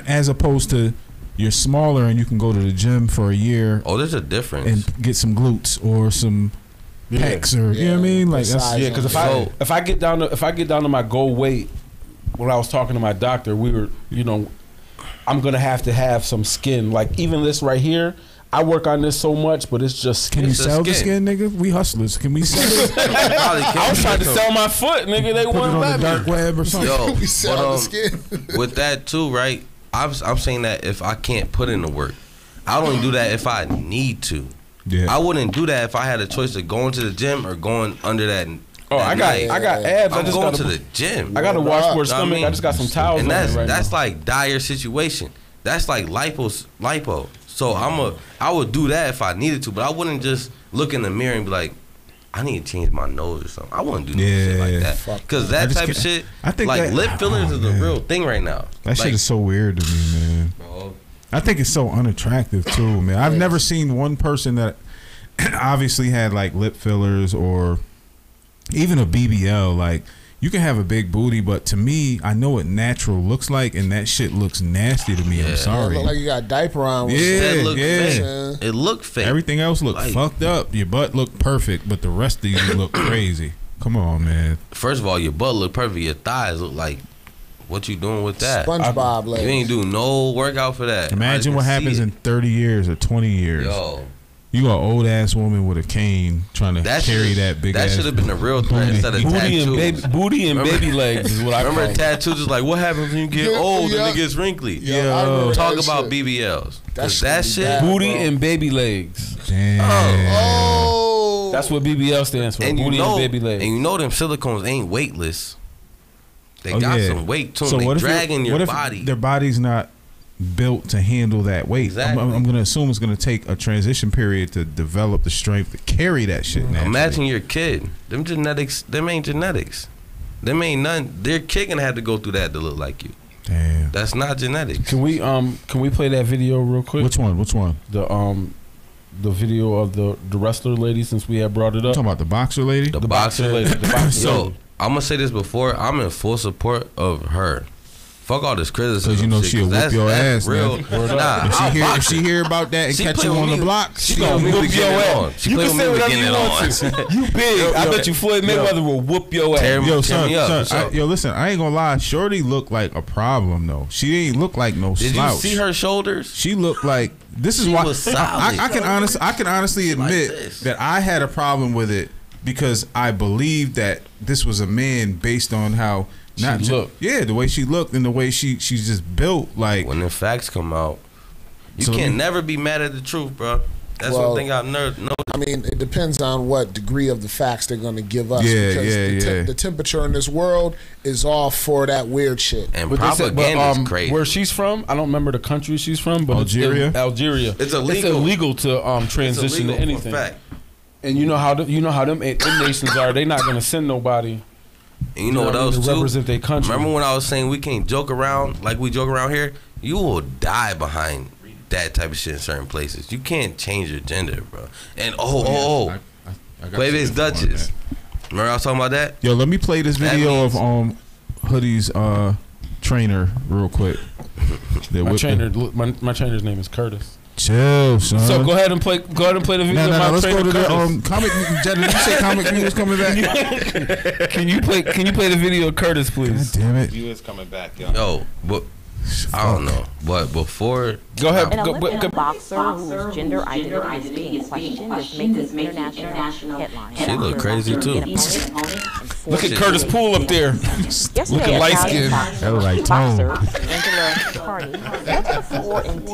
as opposed to you're smaller and you can go to the gym for a year Oh, there's a difference. and get some glutes or some pecs or you know what I mean? Like that's Size. yeah. Because So- if I get down to my goal weight, when I was talking to my doctor, we were I'm gonna have some skin. Like even this right here, I work on this so much, but it's just Can you It's the sell the skin. skin, nigga? We hustlers. Can we sell it? I was trying to sell my foot, nigga. They Put it wouldn't on let the me. dark web or something? Yo, We sell but, the skin. with that too, right? I'm saying that if I can't put in the work, I don't do that if I need to. Yeah. I wouldn't do that if I had a choice of going to the gym or going under that. Oh, that I night. got abs. I I'm just going got to the gym. I got a washboard Know what I stomach. mean? I just got some towels. And on it right that's now. like dire situation. That's like lipo. So I would do that if I needed to, but I wouldn't just look in the mirror and be like, I need to change my nose or something. I wouldn't do no shit like that. Because I that just type of can't- shit, I think like that- lip fillers oh, is man. a real thing right now. That like, shit is so weird to me, man. bro, I think it's so unattractive too, man. I've never seen one person that obviously had like lip fillers or even a BBL. Like you can have a big booty, but to me, I know what natural looks like, and that shit looks nasty to me. Yeah. I'm sorry. Look like you got a diaper on. With Yeah, that look yeah. fake. It looked fake. Everything else looked Like- fucked up. Your butt looked perfect, but the rest of you look crazy. Come on, man. First of all, your butt look perfect. Your thighs look like, what you doing with that? SpongeBob legs. You ain't do no workout for that. Imagine what happens in 30 years or 20 years. Yo, You got an old ass woman with a cane trying to carry that big That ass. should have been a real threat booty. instead of Booty and Remember- baby legs is what I Remember call it. tattoos is like, what happens when you get old Yeah. and it gets wrinkly? Yeah, I remember Talk that about shit. BBLs. That Cause shit that be shit. bad. Booty bro. and baby legs. Damn. Oh, That's what BBL stands for. And you Booty know, and baby legs. and you know them silicones ain't weightless. They Oh, got yeah. some weight to them. So They what if dragging what your if body. their body's not built to handle that weight? Exactly. I'm going to assume it's going to take a transition period to develop the strength to carry that shit. Naturally. Imagine your kid. Them genetics. Them ain't genetics. Them ain't none. Their kid gonna have to go through that to look like you. Damn. That's not genetics. Can we play that video real quick? Which one? The video of the wrestler lady, since we had brought it You up. talking about the boxer lady? The boxer lady. The boxer So lady. I'm gonna say this before. I'm in full support of her Fuck all this criticism. Because you know shit, she'll 'cause whoop your ass. Real. Nah, if she hear about that and She catch play you with on the me. block, She gonna whoop your ass. You can say whatever you want to. You big. I bet you Floyd Mayweather will whoop your ass. Yo, son, yo, listen, I ain't gonna lie. Shorty looked like a problem though. She ain't look like no Did slouch. you see her shoulders? She looked like this is She why was solid. I can honestly admit that I had a problem with it because I believed that this was a man based on how not she looked. Yeah, the way she looked and the way she's just built. Like when the facts come out, you So can't never be mad at the truth, bro. That's one thing I've noticed. I mean, it depends on what degree of the facts they're going to give us. Yeah, because the temperature in this world is all for that weird shit. And propaganda is crazy. Where she's from, I don't remember the country she's from, but Algeria. Algeria. It's illegal. It's illegal to transition to anything. And you know how them nations are. They not going to send nobody. And you know what else to too? represent their country. Remember when I was saying we can't joke around like we joke around here? You will die behind that type of shit in certain places. You can't change your gender, bro. And Quave's Duchess. Remember I was talking about that? Yo, let me play this video of Hoodie's trainer real quick. My trainer's name is Curtis. Chill, son. So go ahead and play the video. No, let's go to the comic. Did you say comic news coming back? Can you play the video of Curtis, please? God damn it. Viewers coming back, yo. Yo, but I don't know. But before go ahead. An Olympic boxer whose gender identity is being questioned is making international headlines. She look crazy too. Look at Curtis Poole up there. Looking light skinned. That was like boxer Tone. Angela Carney went to the floor in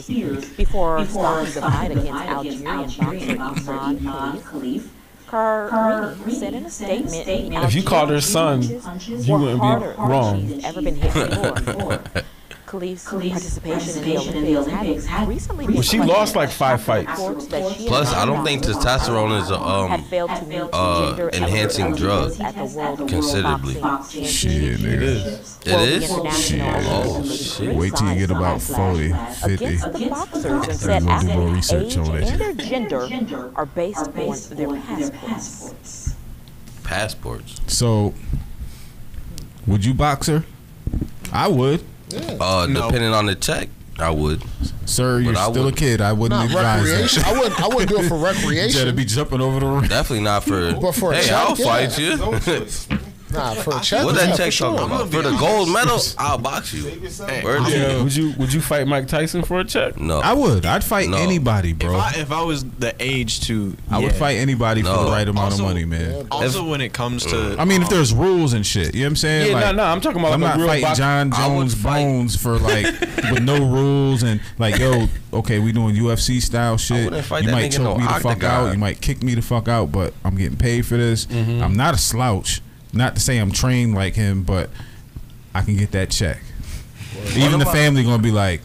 tears before stopping the fight against Algerian boxer Imad Khalif. Karini said in a statement, if you called her son, you wouldn't be wrong. She's ever been hit before. Khalifa's participation in the Olympics had recently been she lost like 5 fights. Plus, I don't think testosterone is a enhancing drug considerably. Shit, nigga. It is? Shit. Oh, shit. Wait till you get about 40, 50. Against the boxers and said athletes' age and their gender are based on their passports. Passports. So, would you box her? I would. Depending on the check, I would. Sir, you're still a kid. I wouldn't advise that. I wouldn't do it for recreation. You gotta be jumping over the ring. Definitely not for. But for a hey, check, I'll fight you. Nah, for a check. What that yeah, check for talking about? For the gold medal, I'll box you. Would you fight Mike Tyson for a check? No, I would. I'd fight anybody, bro. If I was the age to, I would fight anybody for the right amount of money, man. Also, when it comes to, I mean, if there's rules and shit, you know what I'm saying? Yeah, like, no, I'm talking about. I'm not real fighting John Jones Bones for like with no rules and like, yo, okay, we doing UFC style shit. You might choke me the fuck out. You might kick me the fuck out, but I'm getting paid for this. I'm not a slouch. Not to say I'm trained like him, but I can get that check. Even the family gonna be like,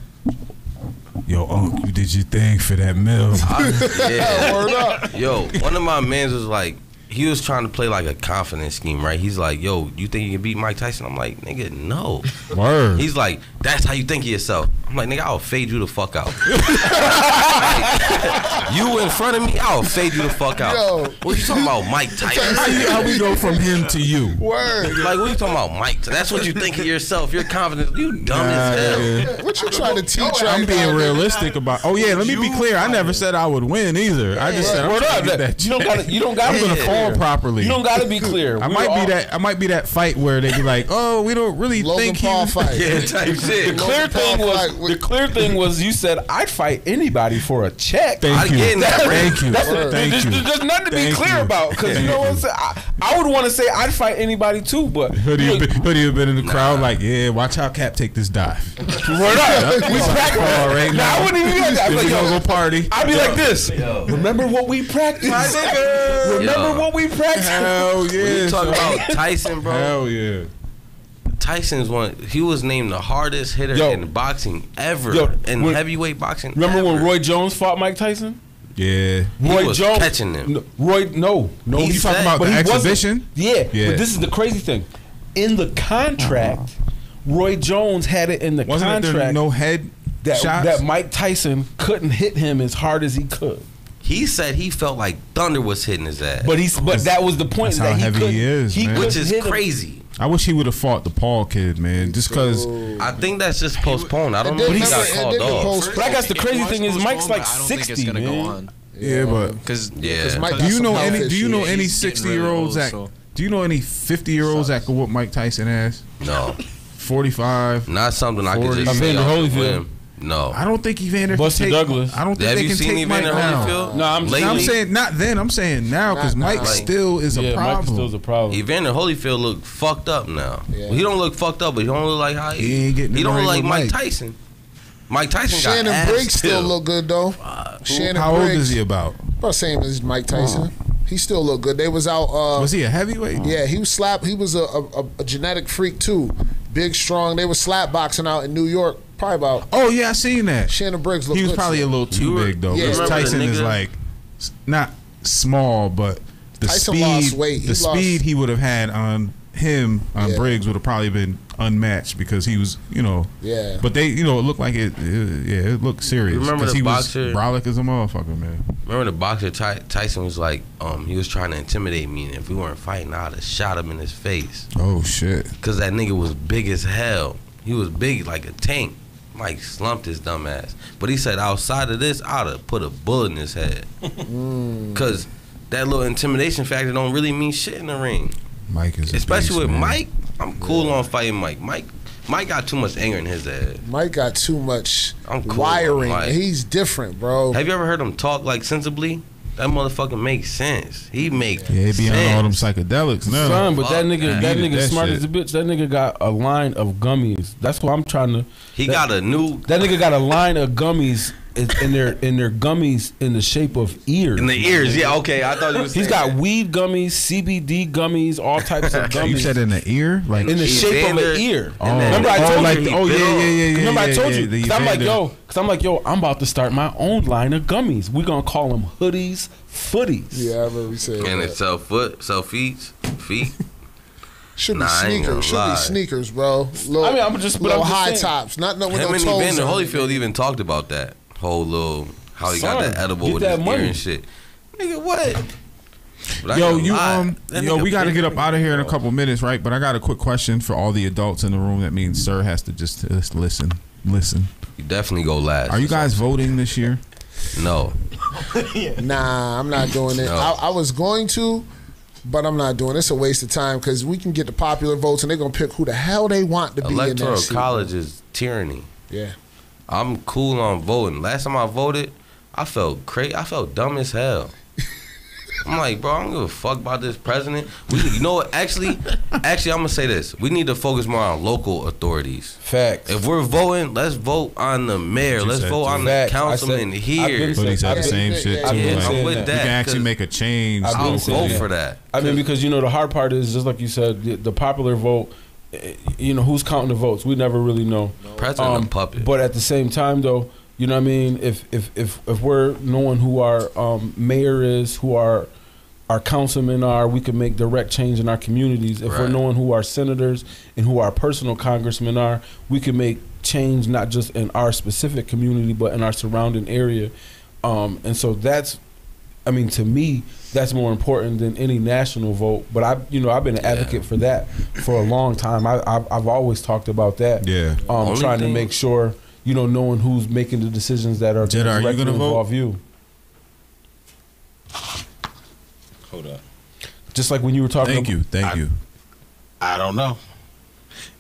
yo, Unc, you did your thing for that mill. Word up. Yo, one of my mans was like, he was trying to play like a confidence scheme, right? He's like, yo, you think you can beat Mike Tyson? I'm like, nigga, no. Word. He's like, that's how you think of yourself. I'm like, nigga, I'll fade you the fuck out. Like, you in front of me, I'll fade you the fuck out. Yo. What you talking about, Mike Tyson? How we go from him to you? Word. Like, what you talking about, Mike? That's what you think of yourself. You're confident. You dumb as hell. Yeah. What you trying to teach? I'm being realistic about. Oh yeah, let me be clear. I never said I would win either. I just said I'm trying to get that check. You don't gotta. I'm gonna fall properly. You don't gotta be clear. I might be that fight where they be like, oh, we don't really Logan think Paul he. fight. Yeah, type shit. The clear thing was you said I'd fight anybody for a check. Thank you. Thank you. There's nothing to be clear about because you know what I'm saying. I would want to say I'd fight anybody too, but Hoodie have been in the crowd like, yeah, watch how Cap take this dive. Word up. We practice right now. I wouldn't even be like that. We gonna go party. I'd be like this. Remember what we practiced. Remember what we practiced. Hell yeah. When you talk about Tyson, bro. Hell yeah. Tyson's he was named the hardest hitter in boxing ever. In heavyweight boxing. Remember when Roy Jones fought Mike Tyson? Yeah. Roy was Jones catching him. No. You talking about the exhibition? Yeah. But this is the crazy thing. In the contract, Roy Jones had it in the contract. Wasn't there no head shots? That Mike Tyson couldn't hit him as hard as he could. He said he felt like thunder was hitting his ass. But that was the point. That's how heavy he is, man. Which is crazy. I wish he would have fought the Paul kid, man. Just because I think that's just postponed. I don't know if he got called off. But I guess the crazy thing is Mike's like 60, man. Yeah, but because do you know any 60-year-olds that? Do you know any 50-year-olds that could whoop Mike Tyson ass? No. 45. Not something I could just say. Evander Holyfield. No. I don't think Evander Buster can take. Douglas. I don't think they can take Mike now. No, I'm saying not then. I'm saying now because Mike still is a problem. Mike still's a problem. Evander Holyfield look fucked up now. Yeah. Well, he don't look fucked up, but he don't look like how he ain't getting. He don't look like Mike Tyson. Mike Tyson got Shannon ass Briggs still too. look good though. How old is he about? About same as Mike Tyson. He still look good. They was out. Was he a heavyweight? Yeah, he was slap. He was a genetic freak too. Big, strong. They were slap boxing out in New York. Probably about. Oh yeah, I seen that. Shannon Briggs looked He was good probably a little too big though. Yeah. Tyson is like not small, but the Tyson speed. lost weight. The speed he would have had on him on Briggs would have probably been unmatched because he was, Yeah. But they, it looked like it looked serious. Remember the he boxer? Was brolic as a motherfucker, man. Remember the boxer Tyson was like, he was trying to intimidate me, and if we weren't fighting, I'd have shot him in his face. Oh shit! Because that nigga was big as hell. He was big like a tank. Mike slumped his dumb ass. But he said, outside of this, I'd have put a bullet in his head. Because that little intimidation factor don't really mean shit in the ring. Mike is especially with man. Mike. I'm cool on fighting Mike. Mike got too much anger in his head. Mike got too much cool wiring. He's different, bro. Have you ever heard him talk like sensibly? That motherfucker makes sense. He make he be on all them psychedelics now. Son, but that nigga smart as a bitch. That nigga got a line of gummies. That's what I'm trying to. Got a new. That nigga got a line of gummies. In their gummies in the shape of ears. In the ears, yeah, okay. I thought you was. He's got weed gummies, CBD gummies, all types of gummies. You said in the ear, like in the shape of an ear. Oh, remember I told you? Yeah. Remember I told you? Because I'm like, yo, I'm about to start my own line of gummies. We gonna call them hoodies, footies. Yeah, I remember we said. And it sell feet. Should be sneakers. Should be sneakers, bro. I'm just high saying. tops. Not with Him no and toes. Evander Holyfield even talked about that whole little how he got that edible with his ear and shit. Nigga, what? We got to get up out of here in a couple minutes, right? But I got a quick question for all the adults in the room. That means Sir has to just listen. You definitely go last. Are you guys voting this year? No. Nah, I'm not doing it. No. I was going to, but I'm not doing it. It's a waste of time because we can get the popular votes and they're going to pick who the hell they want to be in that Electoral seat. college is tyranny. Yeah. I'm cool on voting. Last time I voted, I felt crazy. I felt dumb as hell. I'm like, bro, I don't give a fuck about this president. You know what? Actually, I'm gonna say this. We need to focus more on local authorities. Facts. If we're voting, let's vote on the mayor. Let's vote on the councilman here. But he said the same shit too. Yeah, like, I'm with we that. can actually make a change. I'll vote for that. I mean, because the hard part is just like you said, the popular vote. Who's counting the votes? We never really know. President a puppet. But at the same time, though, you know what I mean. If we're knowing who our mayor is, who our councilmen are, we can make direct change in our communities. If we're knowing who our senators and who our personal congressmen are, we can make change not just in our specific community but in our surrounding area. And so that's, I mean, to me, that's more important than any national vote. But I've been an advocate for that for a long time. I've always talked about that. Yeah. Trying to make sure, knowing who's making the decisions that are Jedi, are you gonna involve you. Hold up. Just like when you were talking. Thank you. I don't know.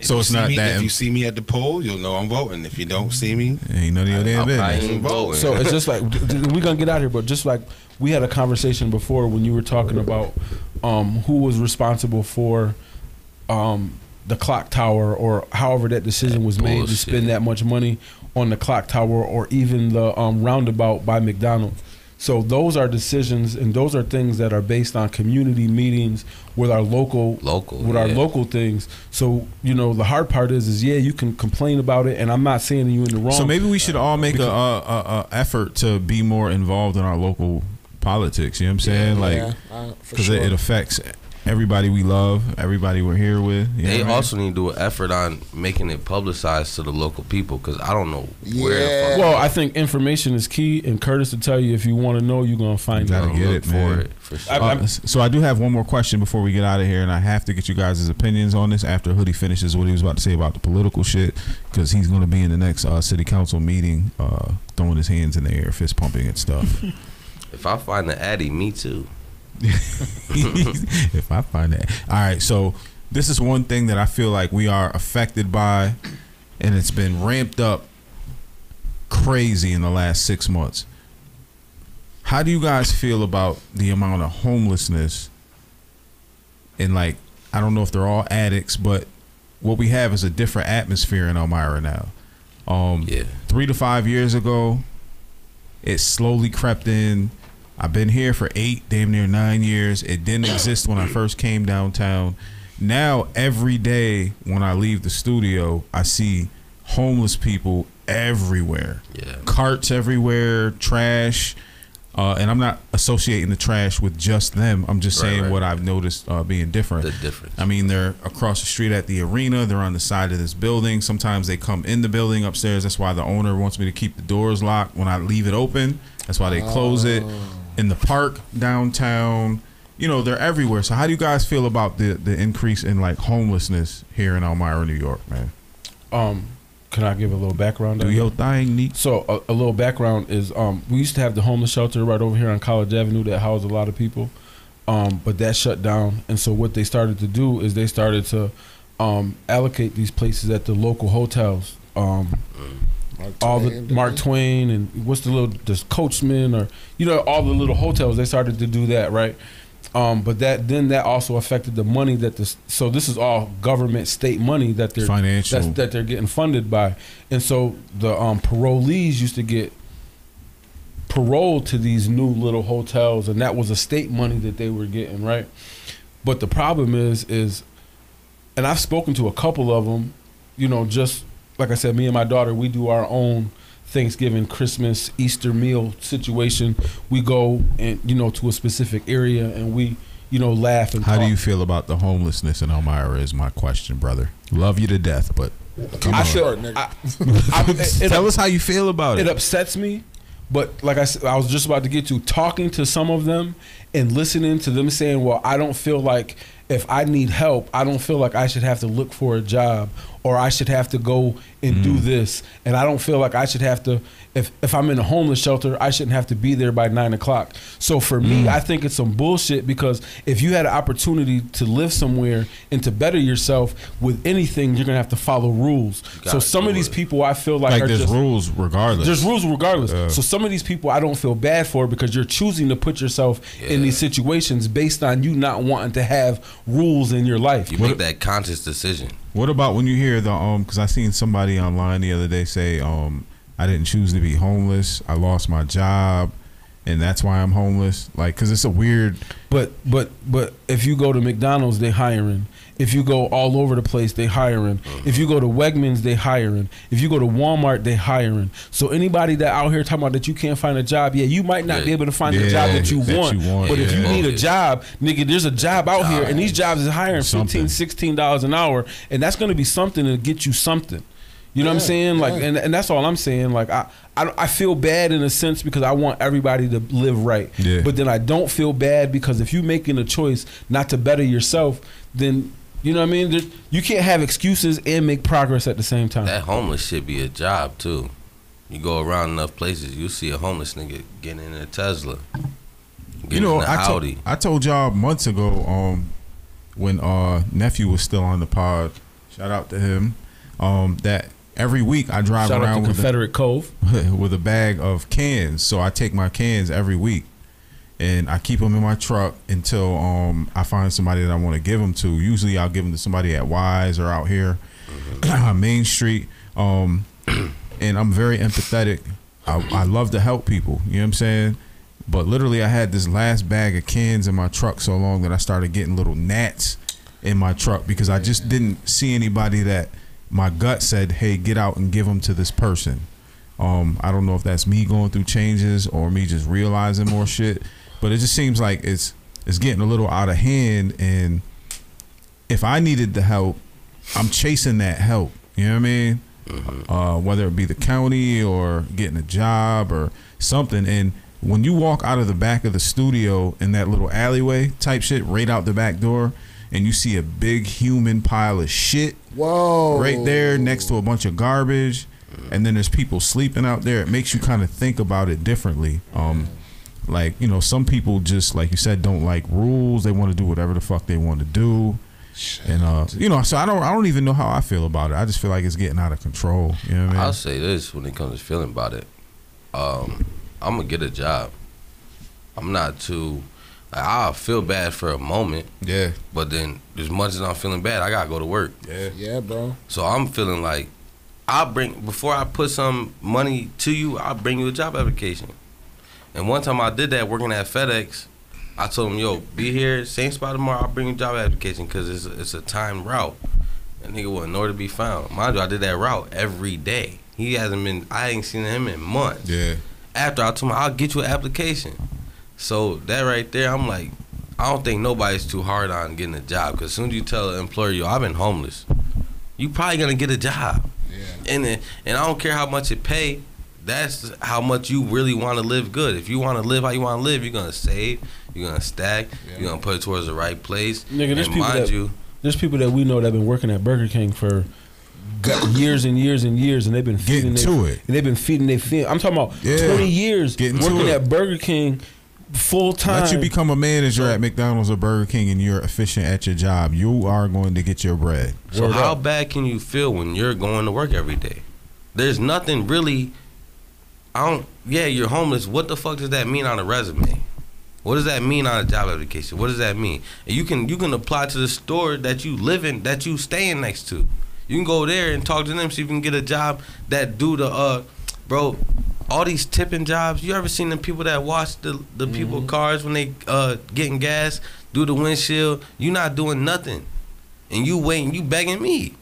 So it's not that. If you see me at the poll, you'll know I'm voting. If you don't see me, ain't none of your damn business. I ain't voting. So it's just like we're gonna get out of here, but just like we had a conversation before when you were talking about who was responsible for the clock tower or however that decision was made to spend that much money on the clock tower or even the roundabout by McDonald's. So those are decisions and those are things that are based on community meetings with our local things. So, the hard part is you can complain about it and I'm not saying you in the wrong. So maybe we should all make a effort to be more involved in our local politics, you know what I'm saying? Because it affects everybody we love, everybody we're here with. They also need to do an effort on making it publicized to the local people, because I don't know where the fuck. Well, I think information is key, and Curtis will tell you if you want to know, you're going to find out. Gotta get it, man. For sure. So I do have one more question before we get out of here, and I have to get you guys' opinions on this after Hoodie finishes what he was about to say about the political shit, because he's going to be in the next city council meeting throwing his hands in the air, fist pumping and stuff. If I find the Addy, me too. If I find that. All right, so this is one thing that I feel like we are affected by, and it's been ramped up crazy in the last 6 months. How do you guys feel about the amount of homelessness? And like, I don't know if they're all addicts, but what we have is a different atmosphere in Elmira now. 3 to 5 years ago, it slowly crept in. I've been here for 8, damn near 9 years. It didn't exist when I first came downtown. Now, every day when I leave the studio, I see homeless people everywhere. Yeah. Carts everywhere, trash. And I'm not associating the trash with just them. I'm just saying what I've noticed being different. The difference. I mean, they're across the street at the arena. They're on the side of this building. Sometimes they come in the building upstairs. That's why the owner wants me to keep the doors locked when I leave it open. That's why they close it. In the park downtown, you know, they're everywhere. So how do you guys feel about the increase in like homelessness here in Elmira, New York, man? Can I give a little background? Do your thing, Neat. So a little background is we used to have the homeless shelter right over here on College Avenue that housed a lot of people, but that shut down. And so what they started to do is they started to allocate these places at the local hotels. All the Mark Twain and what's the Coachman, or all the little hotels, they started to do that, right? But that also affected the money so this is all government state money that they're financial that they're getting funded by. And so the parolees used to get paroled to these new little hotels, and that was a state money that they were getting, right? But the problem is and I've spoken to a couple of them, just like I said, me and my daughter, we do our own Thanksgiving, Christmas, Easter meal situation. We go and to a specific area, and we laugh and How talk. do you feel about the homelessness in Elmira is my question, brother. Love you to death, but come on. Tell us how you feel about it. It upsets me, but like I said, I was just about to get to talking to some of them and listening to them saying, well, I don't feel like if I need help, I don't feel like I should have to look for a job, or I should have to go and do this. And I don't feel like I should have to, if I'm in a homeless shelter, I shouldn't have to be there by 9 o'clock. So for me, I think it's some bullshit, because if you had an opportunity to live somewhere and to better yourself with anything, you're going to have to follow rules. So some of these people I feel like are there's just, rules regardless. There's rules regardless. So some of these people I don't feel bad for, because you're choosing to put yourself in these situations based on you not wanting to have rules in your life. You make that conscious decision. What about when you hear the because I seen somebody online the other day say I didn't choose to be homeless, I lost my job, and that's why I'm homeless. Like, because it's a weird. But if you go to McDonald's, they hiring. If you go all over the place, they hiring. If you go to Wegmans, they hiring. If you go to Walmart, they hiring. So anybody that out here talking about that you can't find a job, you might not be able to find the job that you want. But if you need a job, nigga, there's a job out here, and these jobs is hiring $15, $16 an hour, and that's going to be something to get you something. You know what I'm saying? Like, and that's all I'm saying. Like, I feel bad in a sense because I want everybody to live right. Yeah. But then I don't feel bad because if you're making a choice not to better yourself, then, you know what I mean? You can't have excuses and make progress at the same time. That homeless should be a job, too. You go around enough places, you see a homeless nigga getting in a Tesla. I told y'all months ago when nephew was still on the pod, shout out to him, that every week I drive around with Confederate Cove with a bag of cans. So I take my cans every week and I keep them in my truck until I find somebody that I want to give them to. Usually I'll give them to somebody at Wise or out here on Main Street. And I'm very empathetic. I love to help people, you know what I'm saying? But literally I had this last bag of cans in my truck so long that I started getting little gnats in my truck because I just didn't see anybody that my gut said, hey, get out and give them to this person. I don't know if that's me going through changes or me just realizing more shit, but it just seems like it's it's getting a little out of hand, and if I needed the help, I'm chasing that help. You know what I mean? Whether it be the county or getting a job or something. And when you walk out of the back of the studio in that little alleyway type shit, right out the back door, and you see a big human pile of shit, right there next to a bunch of garbage, and then there's people sleeping out there, it makes you kind of think about it differently. Like, you know, some people just, like you said, don't like rules. They want to do whatever the fuck they want to do. And you know, so I don't even know how I feel about it. I just feel like it's getting out of control. You know what I mean? I'll say this when it comes to feeling about it. I'm gonna get a job. I'm not too. Like, I'll feel bad for a moment. Yeah. But then, as much as I'm feeling bad, I gotta go to work. Yeah, bro. So I'm feeling like before I put some money to you, I'll bring you a job application. And one time I did that working at FedEx. I told him, yo, be here, same spot tomorrow, I'll bring you a job application because it's a timed route. That nigga wasn't nowhere to be found. Mind you, I did that route every day. I ain't seen him in months. Yeah. After I told him, I'll get you an application. So that right there, I'm like, I don't think nobody's too hard on getting a job because as soon as you tell an employer, yo, I've been homeless, you probably going to get a job. Yeah. And I don't care how much it pay. That's how much you really want to live good. If you want to live how you want to live, you're gonna save, you're gonna stack, you're gonna put it towards the right place. Nigga, there's people that we know that have been working at Burger King for years and years and years, and they've been feeding their family. I'm talking about 20 years working at Burger King full time. Let you become a manager at McDonald's or Burger King, and you're efficient at your job. You are going to get your bread. So how bad can you feel when you're going to work every day? There's nothing really. You're homeless. What the fuck does that mean on a resume? What does that mean on a job application? What does that mean? And you can apply to the store that you live in, that you staying next to. You can go there and talk to them, see if you can get a job that do the bro, all these tipping jobs. You ever seen the people that wash the people cars when they getting gas, do the windshield? You not doing nothing, and you waiting, you begging me.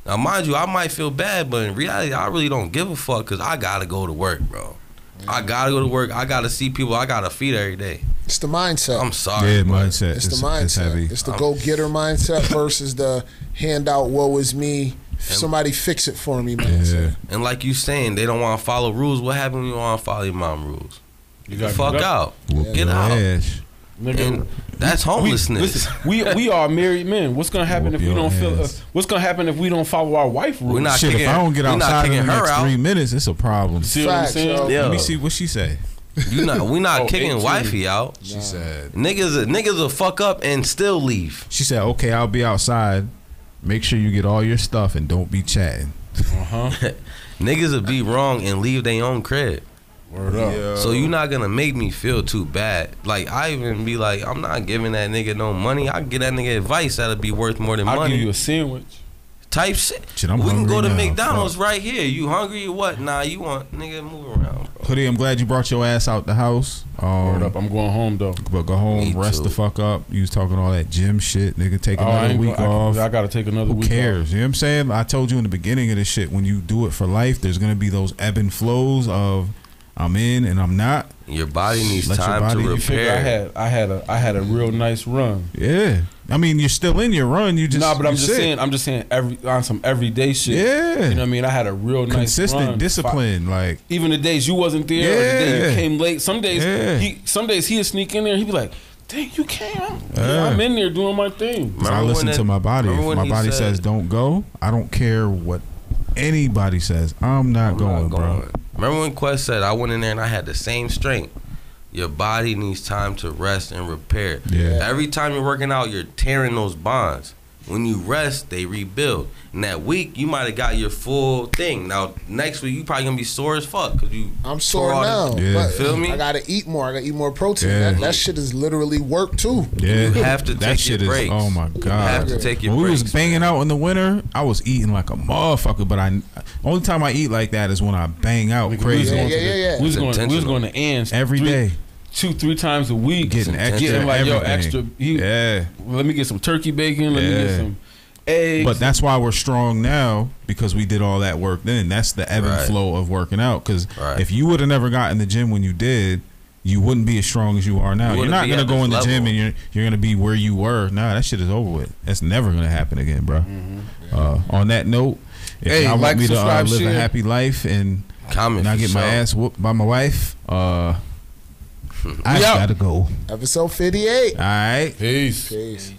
Now, mind you, I might feel bad, but in reality, I really don't give a fuck because I got to go to work, bro. I got to go to work. I got to see people. I got to feed every day. It's the mindset. I'm sorry. Yeah, mindset. It's the mindset. It's heavy. It's the go-getter mindset versus the handout, woe is me, somebody fix it for me mindset. Yeah. And like you saying, they don't want to follow rules. What happens when you want to follow your mom rules? You got fuck out. Get out. And that's homelessness. Listen, we are married men. What's gonna happen if we don't feel? What's gonna happen if we don't follow our wife rules? We're not Shit, if I don't get outside in the next 3 minutes, it's a problem. See what I'm saying? Let me see what she say. We not kicking wifey out. She said niggas will fuck up and still leave. She said, okay, I'll be outside. Make sure you get all your stuff and don't be chatting. Niggas will be wrong and leave their own crib. Word up. So you're not gonna make me feel too bad. Like I even be like, I'm not giving that nigga no money. I can get that nigga advice that'll be worth more than money. I'll give you a sandwich. Type shit. We can go to McDonald's right here. You hungry or what? Nah, you want nigga move around, bro. Hoodie, I'm glad you brought your ass out the house. Word up. I'm going home though. But go home, rest the fuck up. You was talking all that gym shit, nigga. Take another week off. I gotta take another week off. Who cares? You know what I'm saying? I told you in the beginning of this shit, when you do it for life, there's gonna be those ebb and flows of I'm in and I'm not. Your body needs time to repair. I had a real nice run. Yeah, I mean you're still in your run. You just but I'm just saying on some everyday shit. Yeah, you know what I mean. I had a real nice consistent run. discipline. Like even the days you wasn't there, or the day you came late. Some days he'd sneak in there. He'd be like, "Dang, you came! I'm in there doing my thing." I listen to my body. If my body says don't go, I don't care what anybody says. I'm not going, bro. Remember when Quest said I went in there and I had the same strength? Your body needs time to rest and repair. Yeah. Every time you're working out, you're tearing those bonds. When you rest, they rebuild. And that week, you might have got your full thing. Now, next week, you probably gonna be sore as fuck because I'm sore now. But feel me? I gotta eat more. I gotta eat more protein. Yeah. That shit is literally work too. Yeah, you have to take your breaks. Oh my god, you have to take your breaks. When we was banging out in the winter, I was eating like a motherfucker. But only time I eat like that is when I bang out crazy. Yeah. We was going to Ann's every day. 2-3 times a week, getting like extra. Let me get some turkey bacon. Let me get some eggs. But that's why we're strong now, because we did all that work then. That's the ebb and flow of working out. Because if you would have never got in the gym when you did, you wouldn't be as strong as you are now. You're not gonna go in the gym level. and you're gonna be where you were. Nah, that shit is over with. That's never gonna happen again, bro. On that note, if y'all want me to live a happy life and not get my ass whooped by my wife, I gotta go. Episode 58. All right. Peace. Peace.